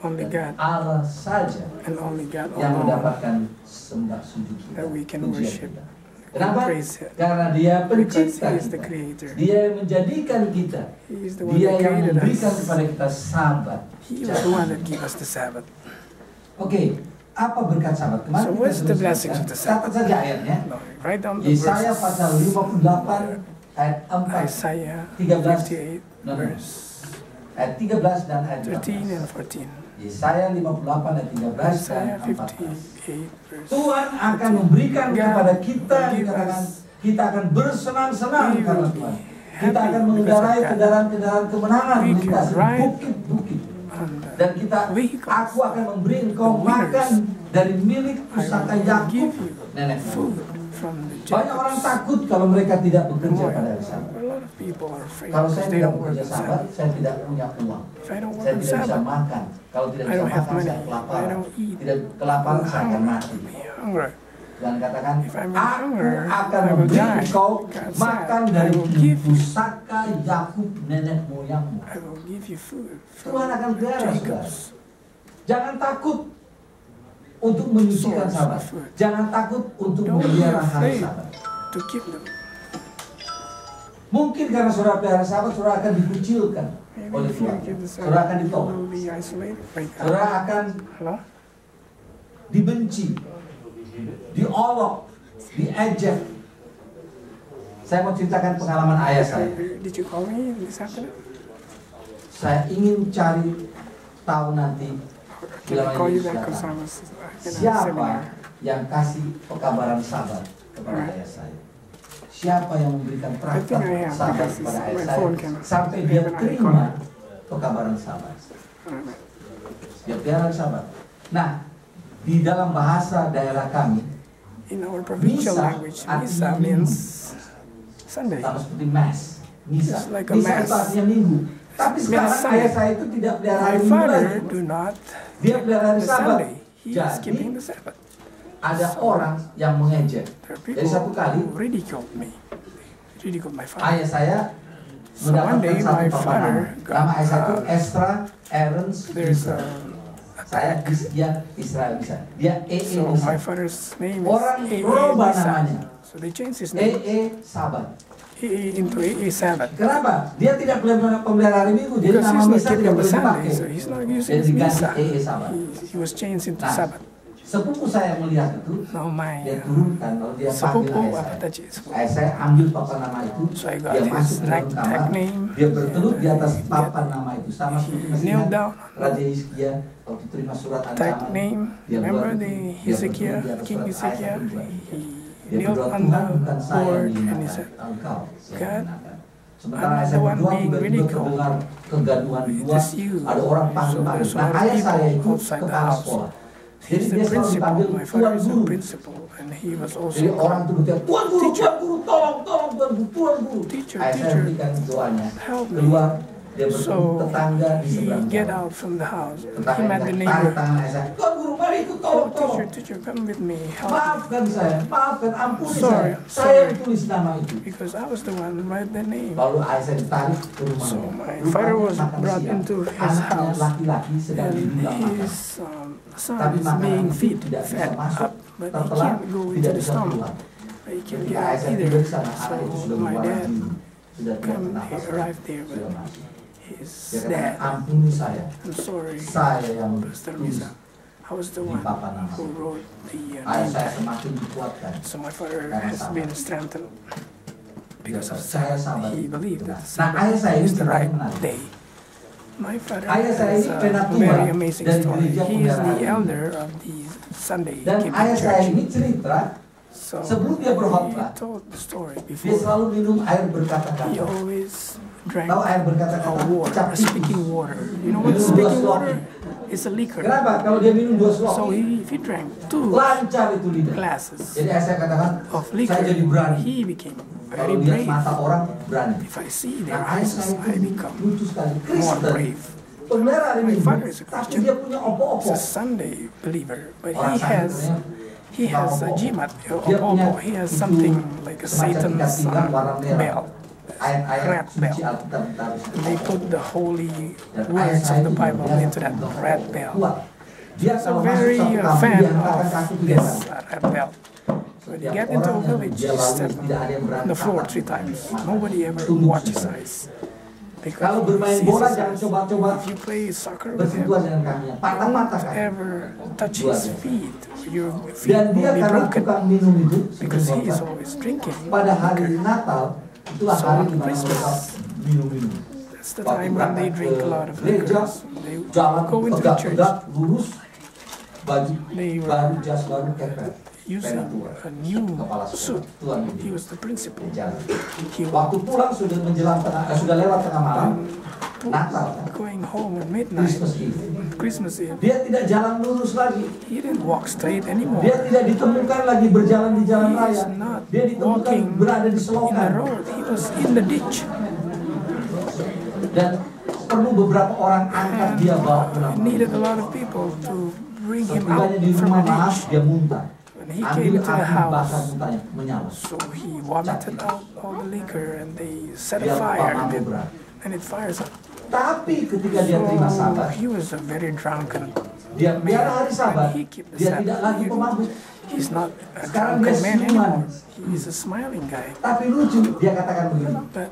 only God Allah saja and only God yang alone mendapatkan sembah sujud kita, that we can pujian worship. kita. Kenapa? Praise Him. Karena Dia Because pencipta He is the kita. Creator. Dia yang menjadikan kita. He is the one Dia that yang created memberikan us. kepada kita Sabat. He was the one that gave us the Sabbath. Oke, apa berkat Sabat? Kemarin So kita what's sudah the blessings sebutkan. of the Sabbath? Catat saja ayatnya. No, write down the Yesaya verses. pasal 58 ayat 4, Isaiah 13, 58 no, no. verse ayat 13 dan ayat 13 14. and 14. Yesaya 58 ayat 13 dan Isaiah 14. 58 verse. Tuhan akan memberikan God kepada kita, will give dikatakan, us- kita akan bersenang-senang We karena will be Tuhan. happy Kita akan because of mengendarai God. kendaraan-kendaraan kemenangan We can melintasi ride bukit-bukit. On Dan the kita, vehicles. aku akan memberi engkau The winners. makan dari milik I pusaka will Yakub, give you nenek food moyang. from the Banyak orang Jacobs. takut kalau mereka tidak bekerja Moab. pada hari Sabat. A lot of people are afraid Kalau because saya they tidak don't work bekerja on Sabat, Sabbath. saya tidak punya uang. If I don't work Saya on tidak bisa Sabbath, makan. Kalau tidak I bisa don't have makan, saya money. I kelaparan. don't eat. Tidak kelaparan, saya akan mati. Hunger. Dan katakan, If I'm in aku hunger, akan I will memberi die. engkau God said, makan I dari will give you- pusaka Yakub nenek moyangmu. I will give you food from Tuhan akan pelihara, saudara. Jacobs. Jangan takut untuk menyucikan Source Sabat. of food. Jangan takut untuk Don't be memelihara hari afraid Sabat. to keep them. Mungkin karena saudara pelihara Sabat, saudara akan dikucilkan Maybe oleh if you Tuhan. keep the Saudara akan Sabbath, you ditolak. will be isolated by God. Saudara akan Hello? dibenci, diolok, diejek. Saya mau ceritakan pengalaman ayah saya. Did you call me this afternoon? Saya ingin cari tahu nanti Can I call you Yesus back because I datang. was in a Siapa seminar? yang kasih pekabaran Sabat kepada ayah saya? Siapa yang memberikan traktat I think I have, Sabat because kepada ayah my saya phone can sampai have dia an terima icon. pekabaran Sabat? Alright. Dia pelihara Sabat. Nah, di dalam bahasa daerah kami, In our provincial Misa language, artinya Misa minggu. means Sunday. sama seperti Mass, Misa. It's like a Misa mass. itu artinya minggu. Tapi Means sekarang Sunday. ayah saya itu tidak pelihara My hari Minggu father lagi. do not Dia pelihara hari the Sabat. Sunday. He is Jadi keeping the Sabbath. ada orang yang mengejek. There are Jadi people satu kali who ridiculed me. Ridiculed my father. ayah saya So one mendapatkan day satu my papa father nama. Nama ayah saya itu got Estra Aaron's there's Israel. a Saya dia Israel bisa. Dia so Bisa. my father's name is Orang A.A. Roba Nisa. namanya. So they changed his name Sabat. A.A. into A.A. Sabbath. Kenapa? Dia tidak pemelihara hari Minggu. Jadi Because nama he's not Misa keeping tidak the boleh Sunday, dipakai. so he's not using Jadi his diganti Misa. Sabat. He was changed into Nah, Sabbath. sepupu saya melihat itu, Now my dia turunkan lalu dia panggil sepupu ayah apa saya. tadi? Ayah saya ambil papan nama itu, So I got dia his masuk ke dalam tag kamar, name, dia bertelut di atas and, papan nama itu sama seperti masih kneel ingat down. Raja Hizkia waktu terima surat Tag ancaman. name. Dia Remember buat the itu. Dia Hezekiah, bertelut di atas King surat Hezekiah? ayat kedua. He Dia kneeled berdoa, on Tuhan the bukan saya yang board and he diingatkan, said, Engkau yang God, diingatkan. Sementara I'm ayah the saya one berdoa, being tiba-tiba ridiculed. terdengar kegaduhan di luar, It is you. ada orang So panggil-panggil. there's a Nah, lot of ayah saya people itu outside the kepala house. sekolah. Jadi He's the dia selalu principal. dipanggil My father Tuan is the Guru. principal, and he was Jadi also orang itu berteriak, Tuan Guru, Tuan Guru, tolong, tolong, Tuan Guru, Tuan Guru. Teacher, Ayah saya teacher, berikan doanya. help me. Keluar, dia bertemu So tetangga di he seberang get jalan. out from the house. He Tetangga met the tarik neighbor. tangan ayah saya, Tuan Guru, mari ikut, Oh, tolong, tolong. teacher, come with me. Help me. Maafkan saya, maafkan, ampuni Sorry, saya. Saya yang sorry. tulis nama itu. Because I was the one who write the name. Lalu ayah saya ditarik ke rumahnya. So my Rupanya father was makan brought siang. into his Anaknya house, laki-laki sedang and dibilang makan. his son Tapi is makanan being itu tidak bisa fed masuk, up, but he tertelan, can't go into tidak the bisa stomach. keluar. He can't Ketika get ayah out saya either. tidur di sana, anak itu So sudah my berwarna dad biru. Sudah tidak come, he bernafas. arrived there, Sudah but mati. his Dia katakan, dad, ampuni saya. I'm sorry, Saya yang Pastor tulis. Misa, I was the Di one papan nama. who wrote the Ayah name saya tag. semakin dikuatkan. So my father Karena has sabar. been strengthened because of Saya that. sabar. He believed that Nah, ayah saya ini is the cerita right menarik. day. My father Ayah saya has ini a penatua very amazing dari story. gereja He is the Pemeliharaan. elder of the Sunday Dan Keeping ayah saya Church. ini cerita, So sebelum dia berkhotbah, he told the story dia before. selalu minum air He berkata-kata. always drank Tahu air a berkata-kata? water, Cap a tikus. speaking water. You know what Minum dua speaking slok. water? It's a liquor. Kenapa? Kalau dia minum 2 slok, So if he drank 2 lancar itu lidah. glasses Jadi saya katakan, of saya liquor, jadi berani. he became Kalau very lihat brave. mata orang, berani. If I see their Nah, ayah eyes, saya I itu become lucu sekali. more Kristen. brave. Pemelihara hari My Minggu, father is a tapi Christian. dia punya opo-opo. He's a Sunday believer, but Orang he sana has a opo-opo. jimat, Dia punya he has itu something like a semacam ikat Satan's pinggang warna merah. belt. ayat-ayat red suci bell. Alkitab kita harus They put the holy dan ayat words saya of the itu Bible biasa into that red bell. kuat. Dia So kalau masuk very satu kampung fan dia angkatkan of kaki 3 this kali. red bell. When you Setiap get into a orang yang village, dia you lalui step tidak ada yang berani on the floor tapak. 3 times. Nobody ever Tunduk watches saudara. eyes. Because Kalau he bermain sees bola his jangan eyes. coba-coba If you play soccer with him, bersentuhan dengan kakinya, patah-patah kan. ever touch his feet, your feet Dan dia will be karena broken tukang minum itu, because he is seperti always drinking. pada hari Natal itulah So hari on di mana Christmas, mereka minum-minum. That's the time when they drink a lot of Gereja, liquors. They jalan go into the church tegak-tegak, lurus, baju They were baru, jas baru, kepet. using a new suit. He was the principal. He Waktu was pulang sudah menjelang sudah lewat tengah malam, Natal kan? going home at midnight, Christmas Eve. Christmas Eve. Dia tidak jalan lurus lagi. He didn't walk straight anymore. Dia tidak ditemukan lagi berjalan di jalan He raya. is not Dia ditemukan walking berada di in the selokan. road. He was in the ditch. Dan perlu beberapa orang angkat And dia bawa pulang. needed a lot of people to bring him out Setibanya di from rumah the maaf ditch. dia muntah. When he Ambil came to the api bakar house, muntahnya menyala. so he vomited out all the liquor and they set a Dia fire lupa and berat. it fires up. Tapi ketika dia terima So sabat, he was a very drunken dia biar hari sabat, He keep the dia Sabbath. tidak lagi pemabuk. He's not a Sekarang drunken dia man siuman. anymore. He's a smiling guy. Tapi lucu, dia katakan begini. But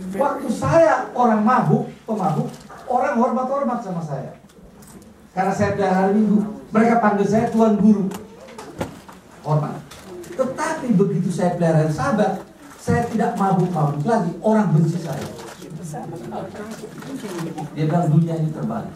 Waktu saya orang mabuk, pemabuk, orang hormat-hormat sama saya. Karena saya pelihara hari Minggu, mereka panggil saya Tuan Guru. Hormat. Tetapi begitu saya pelihara hari Sabat, saya tidak mabuk-mabuk lagi, orang benci saya. Dia bilang dunia ini terbalik.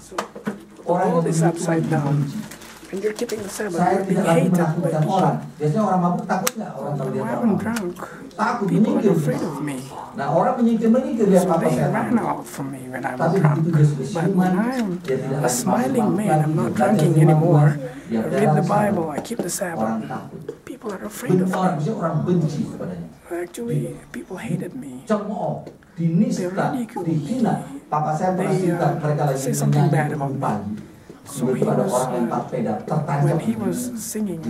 Orang all yang is begitu upside down. benci. And you're keeping the Sabbath. Saya You're being tidak lagi hated by menakutkan people. orang. Biasanya orang mabuk takut nggak orang tahu dia When orang I'm mabuk? drunk, Takut, people menyingkir. are afraid of me. Nah orang menyingkir lihat So papa they saya ran mabuk. out from me when I'm Tapi drunk. begitu dia sudah But siuman, when I'm dia tidak a lagi smiling mabuk-mabuk man, lagi, I'm not dia drinking belajar anymore. dia I read pelihara the Sabat. Bible, I keep the Sabbath. Orang takut. People are afraid of Orang, me. maksudnya orang benci kepadanya. Actually, people hated me. Cemooh, dinista, They ridicule dihina. Papa saya pernah They, cerita mereka lagi say something bad menyanyi about me. pagi. So Tiba-tiba he ada was, orang lempar peda, tertancap. When he was singing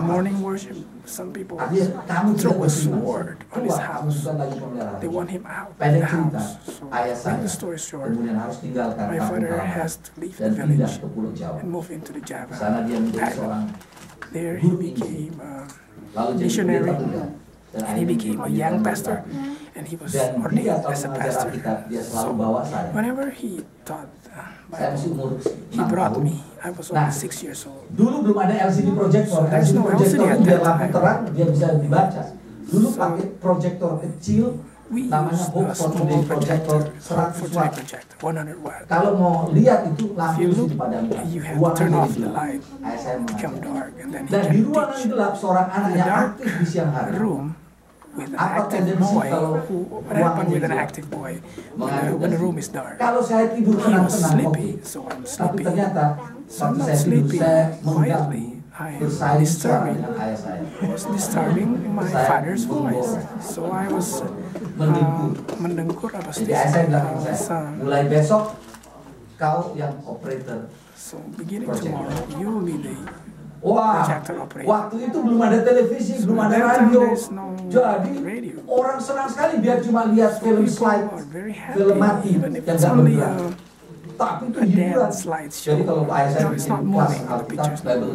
morning worship, some people Artinya kamu tidak throw a berfirman. sword on his Keluar, kamu house. bukan lagi pemelihara. They want him out of Pendek the cerita, house. So ayah make saya the story short, kemudian harus tinggalkan my kampung father halaman has to leave dan the pindah village ke Pulau Jawa. and move into the Di sana Java dia menjadi island. seorang There he became a lalu jadi missionary, pendeta muda. Dan and he akhirnya became a menjadi young pendeta. pastor, and he was Dan dia ordained kalau as a mengajar pastor. Alkitab dia selalu So bawa saya. whenever he taught Saya masih Bible, umur he 6 brought tahun. me. I was Nah, only 6 years old. Dulu belum ada LCD projector. So there's LCD no projector LCD at itu biar that lampu time. terang dia bisa dibaca. Dulu So pakai proyektor kecil We namanya used Hope a for small Today projector projector, 100 for watt. projector, 100 watt. Kalau mau lihat itu If lampu you mesti look, dipadamkan. you have to Ruangan turn jadi off the gelap. light, Ayah saya become mengajar. dark, and then he Dan di can ruangan teach. gelap seorang anak In the yang dark aktif di siang hari room with an Apa active tendensi boy. kalau What happened with an ruangannya active boy Mengantuk when the dan room sleepy. is dark? Kalau saya tidur He was tenang-tenang sleepy, oke. so I'm Tapi sleepy. ternyata So I'm waktu not saya tidur sleeping saya quietly. mengganggu I am bersaing suara disturbing. dengan ayah saya. I was disturbing my Saya father's voice. menggoreng. So I was Mendengkur. mendengkur apa sih? Jadi ayah saya bilang I sama was, saya, mulai besok kau yang operator. so beginning Project. tomorrow, you will be the Wah, projector operator. waktu itu belum ada televisi, So belum at ada that time radio. there's no Jadi radio. orang senang sekali biar cuma lihat film People slide, are very happy, film mati even if yang it's gak only bergerak. a Tapi itu a hiburan. dance slideshow. Jadi kalau ayah saya No, it's bikin not kelas moving, the Alkitab, picture's not Bible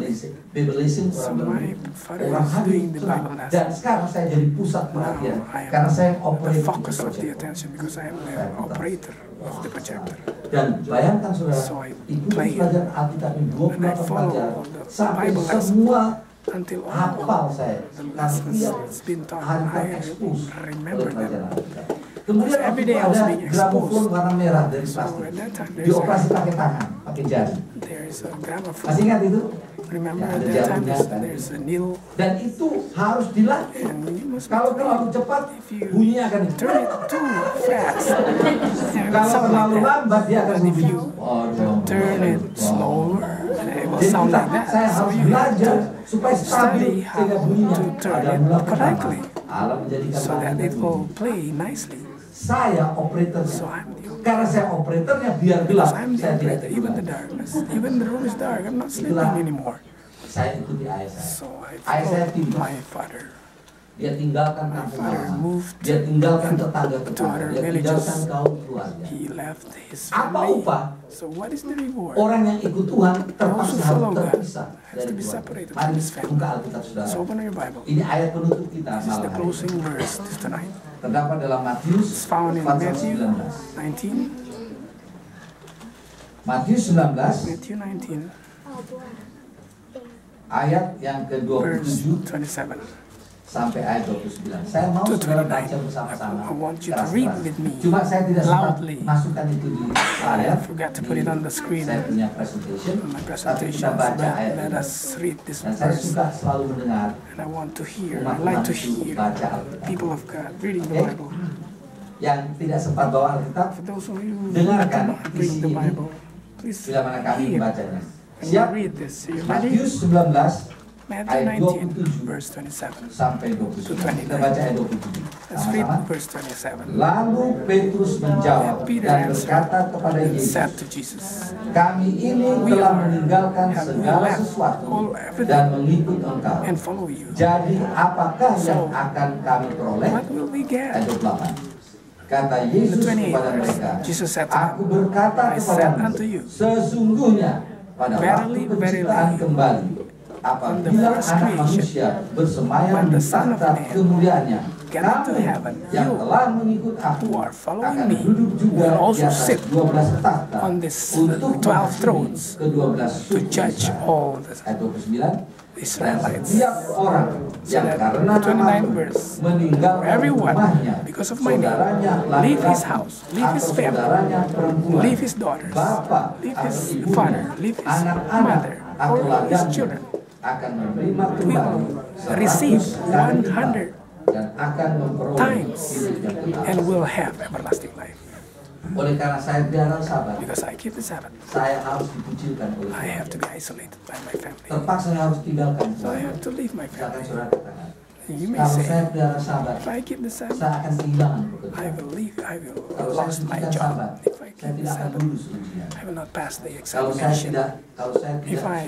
listening, So orang my berhenti. father Orang is hadir doing the senang. Bible lesson. Dan sekarang saya jadi pusat perhatian Now I karena saya am the operator focus of the project. attention because I am the operator of the projector. Dan bayangkan saudara, So I itu play pelajaran Alkitab ini and I 28 follow pelajaran the sampai Bible lesson semua until all hafal saya. the Karena lessons tiap that's been taught, hari I terekspos remember oleh pelajaran them. Alkitab. Kemudian Because every waktu day itu I was ada being gramofon exposed. warna merah dari So plastik. at that time Dioperasi pakai tangan, pakai jari. there is a gramophone. Masih ingat itu? Remember Ya, at ada that time jarumnya, kan? there's a needle Dan itu harus dilatih. and you must Kalau terlalu play. cepat, If you bunyinya akan turn it too fast, it will Kalau sound terlalu like that. lambat dia akan And if bunyi. you turn it slower, it will Jadi sound kita, like that. saya So harus you have belajar to supaya study stabil how sehingga bunyinya to turn pada it mula pertama. correctly Allah menjadikan so that langit it dan will bumi. play nicely. Saya operatornya. So I'm the Karena saya operatornya biar gelap, I'm the saya tidak operator, even the tidur. darkness, even the room is dark, I'm not sleeping anymore. Saya ikuti ayah saya. So I Ayah saya followed tidur. my father. Dia tinggalkan My kampung father halaman. moved Dia tinggalkan to tetangga-tetangga. other Dia villages. tinggalkan kaum keluarga. He left his Apa family. upah? So what is the reward? Orang yang ikut Tuhan terpaksa Those who harus follow God terpisah has dari to be Tuhan. separated Mari from his family. buka Alkitab saudara. So open your Bible. Ini ayat penutup kita This is malam the hari. closing verse tonight. Terdapat dalam Matius It's found in pasal Matthew 19. 19. Matius 19 Matthew 19, ayat yang verse ke-27 27. sampai ayat 29. Saya mau To saudara 29. baca bersama-sama. I want you to keras-keras. read with me Cuma saya tidak sempat loudly. masukkan itu di I layar. forgot to put it on the screen Saya punya presentation. on my Tapi presentation. kita baca But ayat let ini. us read this Dan saya verse. suka selalu mendengar And I want to hear, I umat-umat like to itu hear baca Alkitab. people of God reading the Okay. Bible. Yang tidak sempat bawa Alkitab, For those of you who dengarkan cannot bring the isi ini. Bible, please bila mana kami hear membacanya. and Siap? read this. Are you ready? Matius 19 Matthew ayat 19, 27 verse 27. sampai 29. Kita baca ayat 27. Let's read Sama-sama. verse 27. Lalu Petrus menjawab Peter dan answered berkata kepada and Yesus, said to Jesus, kami ini We telah are- meninggalkan have segala left sesuatu everything dan mengikut Engkau. and follow you. Jadi apakah yang So, akan kami peroleh? What will we get? Ayat 28. Kata Yesus 28 kepada verse, mereka, Jesus said to them, Aku berkata I said kepadamu, unto you, sesungguhnya pada Verily, waktu penciptaan verily, kembali, on the apabila first anak creation, manusia bersemayam when di the Son of tahta Man kemuliaannya, get into kamu heaven, yang you telah mengikut aku who are following akan me duduk juga will also di atas sit 12 tahta on this untuk 12 menghakimi thrones ke-12 to suku judge Israel. all the Ayat 29. Dan Israelites. setiap orang yang that karena 29 namaku verse, meninggalkan everyone, rumahnya, because of my name, saudaranya leave his laki-laki house, leave his atau family, saudaranya perempuan, leave his daughters, bapak leave atau his ibunya, father, leave his anak-anak mother, atau or his ladangnya children, akan menerima will kembali receive 100 kali lipat 100 dan akan memperoleh times hidup yang kekal. and will have everlasting life. Oleh karena saya pelihara sahabat, Because I keep the Sabbath, saya harus dikucilkan oleh I have Tuhan. to be isolated by my family. Terpaksa saya harus tinggalkan So I Tuhan. have to leave my Silakan family. saudara katakan, You may kalau saya say, pelihara sahabat, if I keep the Sabbath, saya akan kehilangan I pekerjaan. will leave, I will Kalau saya lost my sucikan job. sahabat, If I saya keep the tidak akan Sabbath, lulus ujian. I will not pass the Kalau saya examination. tidak, kalau saya If tidak, I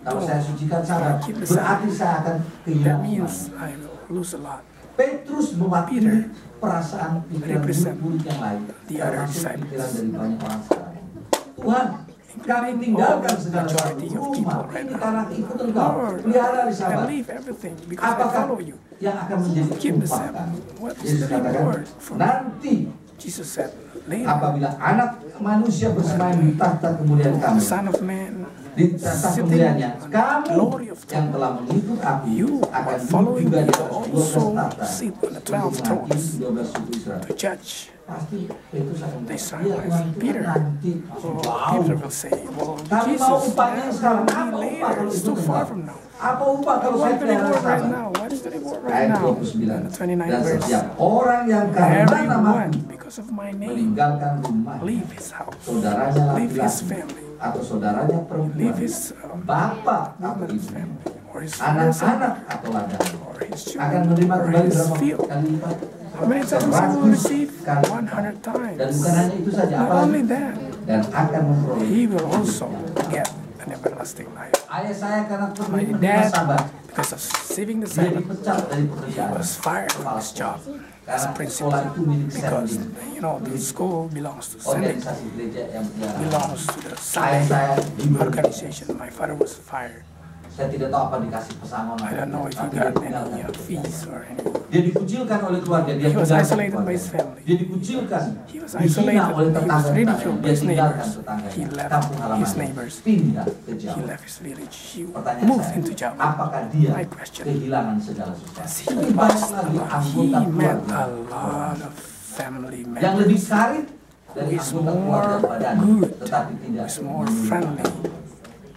kalau don't, saya sucikan sahabat, keep the berarti saya akan that kehilangan means semuanya. I will lose a lot. Petrus mewakili Peter perasaan pikiran represent buruk yang lain, the other termasuk disciples. pikiran dari banyak orang sekarang. Tuhan, kami tinggalkan segala sesuatu, majority of rumah, people right ini now. karena ikut Engkau, Lord, pelihara di I sahabat. leave everything because I Apakah follow you. yang akan menjadi Keep the upah Sabbath. kami? What is Yesus the katakan, reward for me? nanti Jesus said, later, apabila anak manusia bersemayam di tahta kemuliaan the kami, Son of Man di tahta sitting kemuliaannya, on the kamu glory of yang God, telah mengikut aku you akan are duduk following juga me di atas will 12 also tahta sit on the untuk 12 menghakimi thrones 12 suku Israel. to judge. Pasti Petrus akan The berkata, "Ya Tuhan, Israelites. itu Peter, kan nanti Well, jauh. Peter will say, well, Kami Jesus, mau upahnya that sekarang. will Apa be upah later. kalau It's itu too far benar? from now. Apa upah kalau saya What is the pelihara reward right sahabat?" now? What is the reward right Ayat now? 29. The 29 Dan verse. setiap orang yang karena Everyone, namaku because of my name, meninggalkan rumah, leave his house, saudaranya leave his laki-laki family, atau saudaranya perempuan, leave his bapak atau woman's ibu, family, or his father's anak-anak atau ladang, or his akan children, menerima or kembali his berapa field. kali lipat? How many times he will 100 receive? kali 100 lipat. Dan times. bukan hanya itu saja, Not apalagi only that, dan akan memperoleh. he will also get an everlasting life. Ayah saya karena My pernah menerima dad, sahabat, because of saving the dia Sabbath, dipecat dari he pekerjaan. was fired from his job as Karena a principal sekolah itu milik because Sending, you know the school belongs to Sending, organisasi gereja yang pelihara. belongs to the Ayah Sunday saya diberhentikan. organization. My father was fired. Saya tidak tahu apa dikasih pesangon. I don't know if he tapi dia got tinggalkan. any fees or any. Dia dikucilkan oleh keluarga, dia He was tinggalkan isolated by keluarga. his family. Dia dikucilkan, He was dihina isolated. oleh He was tetangga-tetangga. ridiculed by Dia his tinggalkan neighbors. tetangganya, He left kampung his halamannya, neighbors. pindah ke He Jawa. left his village. He Pertanyaan moved saya, into Jawa. apakah dia My question, kehilangan segala sesuatu? As he Lebih banyak lost a lagi lot, anggota he met keluarga a lot of family yang lebih members karib dari who is anggota keluarga more badan, good, tetapi tidak who is more menurut friendly.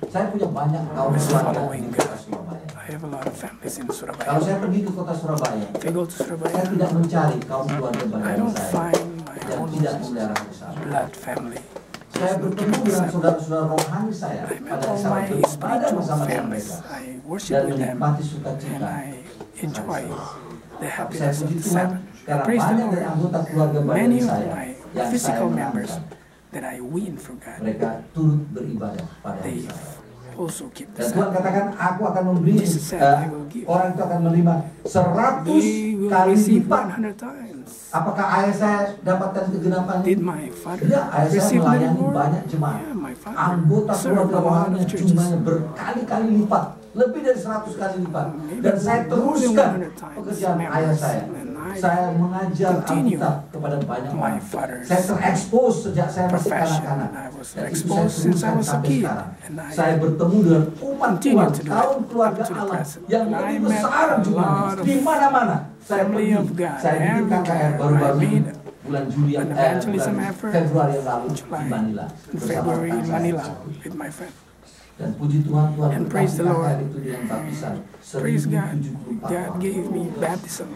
Saya punya banyak kaum Who is keluarga following di kota God. Surabaya. I have a lot of families in Kalau Surabaya. saya pergi ke kota Surabaya, If I go to saya Surabaya, tidak mencari kaum keluarga I badan don't saya find my yang own tidak memelihara bersama. blood family. Saya bertemu dengan saudara-saudara rohani saya I met pada all saat my beribadah spiritual bersama dengan families. mereka I dan worship with them menikmati and sukacita. I enjoy the Saya happiness of puji the Tuhan Sabbath. karena Praise the banyak dari Lord. anggota keluarga badan Many of saya my yang saya physical members menangkan, that I win for God, mereka turut beribadah pada they saya. also keep the Dan Tuhan Sabbath. katakan, aku akan memberi, Jesus said, I will give. orang itu akan menerima 100 They will kali receive lipat. 100 times. Apakah ayah saya dapatkan kegenapan Did ini? my father Ya, ayah saya receive the melayani reward? banyak jemaat. Yeah, my father Anggota served keluarga a lot rohaninya of churches. jumlahnya berkali-kali lipat, lebih dari 100 kali lipat. Dan saya teruskan pekerjaan ayah saya. Saya mengajar Alkitab kepada banyak orang. Saya terekspos sejak saya masih kanak-kanak. Dan itu saya teruskan sampai sekarang. Saya bertemu dengan umat Tuhan, kaum keluarga Allah yang lebih besar jumlahnya di mana-mana. Saya pergi, saya bikin KKR baru-baru ini bulan Juli Februari yang lalu di Manila. In February in Manila with my friend. Dan puji Tuhan, Tuhan And praise the berkati Lord. KKR itu dengan baptisan Praise God. 1074 God orang. gave me baptism.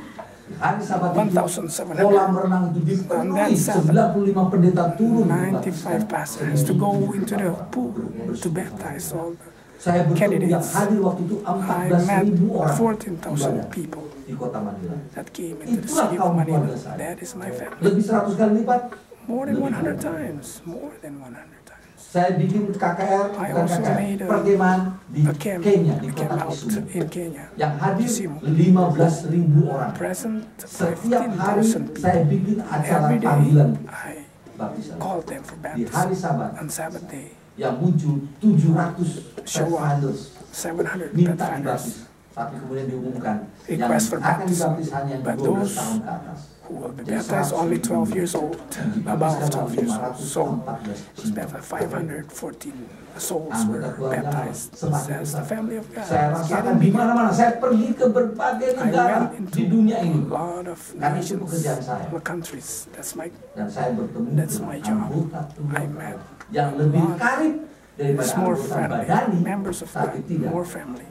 Hari Sabat itu 1,700. kolam renang itu On dipenuhi, that Sabbath, 95 pendeta turun. 95 pastors to go into the pool to baptize all the Saya bertemu yang candidates. hadir waktu itu I 14.000 met orang 14,000 ibadah people di kota Manila. that came into the Itulah city of kaum Manila. keluarga saya. That is my family. Lebih 100 kali lipat. More than 100 times. More than 100 times. Saya bikin KKR, I bukan also KKR, made perkemahan di A camp, Kenya, di a camp kota out Kisumu. in Kenya. Yang hadir Kisumu. 15.000 orang. Present Setiap hari 15,000 people. saya bikin acara Every day panggilan I baptisan. called them for Di hari baptism. Sabat On Sabbath day, yang muncul 700 Show up. pathfinders 700 minta pathfinders dibaptis. Tapi kemudian diumumkan yang Request for akan baptism. dibaptis hanya yang But 12 those tahun ke atas. who will be Jadi baptized only 12 years old, above 12 years old. So, 514 baptized 514 souls anggota were keluarga baptized. semakin That's besar. the family of God. Saya It's rasakan getting di bigger. mana-mana. Saya pergi ke berbagai I negara went di into dunia ini. a lot of Karena itu nations, pekerjaan saya. countries. That's my Dan saya bertemu That's dengan my job. anggota I keluarga met yang lebih lot. karib daripada It's more anggota friendly. badani, Members of tapi God, tidak. more family.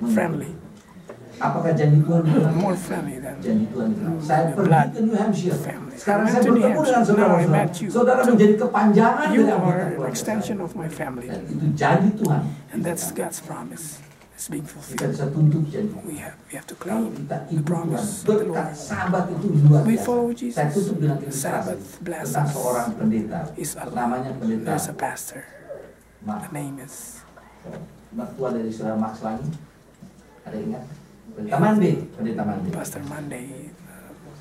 Friendly. Apakah janji Tuhan benar? More friendly than Janji Tuhan benar. Saya the pergi blood ke New Hampshire. family. Sekarang I saya went to New bertemu dengan Hampshire. Now I saudara-saudara. met you. Saudara menjadi kepanjangan You dari anggota are an keluarga extension saya. of my family. Dan itu janji Tuhan. And that's God's promise. It's being Kita fulfilled. bisa tuntut janji. We have to Kalau claim kita the ikut Tuhan, promise of the berkat Lord. Sabat itu luar We biasa. follow Jesus. Saya tutup dengan ilustrasi Sabbath tentang blessings seorang pendeta. is Allah. Namanya pendeta There's a pastor. Mark. The name is Mertua dari saudara Max Langi. Ada ingat? Pendeta Mande. Pendeta Mande. Pastor Monday.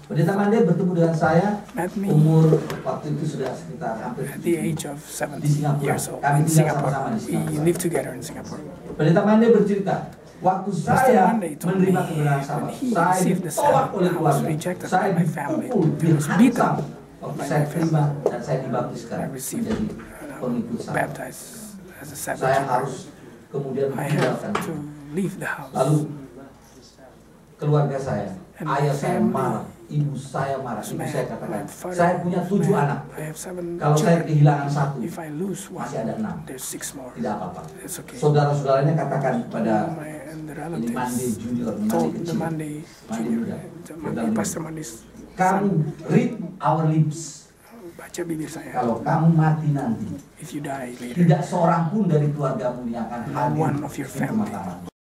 Pendeta Mande bertemu dengan saya Met me umur waktu itu sudah sekitar hampir at the age of di 17 Singapura. years old Kami in tinggal Singapore. sama-sama di We Singapura. live together in Singapore. Pendeta Mande bercerita, waktu saya Monday told me menerima kebenaran Sabat, when he saya received the ditolak Sabbath, oleh I was keluarga, rejected saya by my family. dipukul, I was beaten dihantam. Waktu by saya my terima family. dan saya dibaptiskan I received menjadi pengikut Sabat. baptized as a Sabbath Saya keeper. harus kemudian I meninggalkan. have to leave the house. Lalu keluarga saya, And ayah saya family. marah, ibu saya marah, ibu saya katakan, My father saya punya 7 man, anak. I have 7 Kalau saya children. kehilangan 1, If I lose one, masih ada 6. there's 6 more. Tidak apa-apa. It's okay. Saudara-saudaranya katakan kepada And the ini Mande relatives Junior, Mande told the kecil, Monday Mande Junior, muda. the Dia Monday, bilang, Pastor Monday's kamu son, read our lips. baca bibir saya. Kalau kamu mati nanti, If you die later, tidak seorang pun dari keluargamu yang akan no hadir one of your di family pemakaman.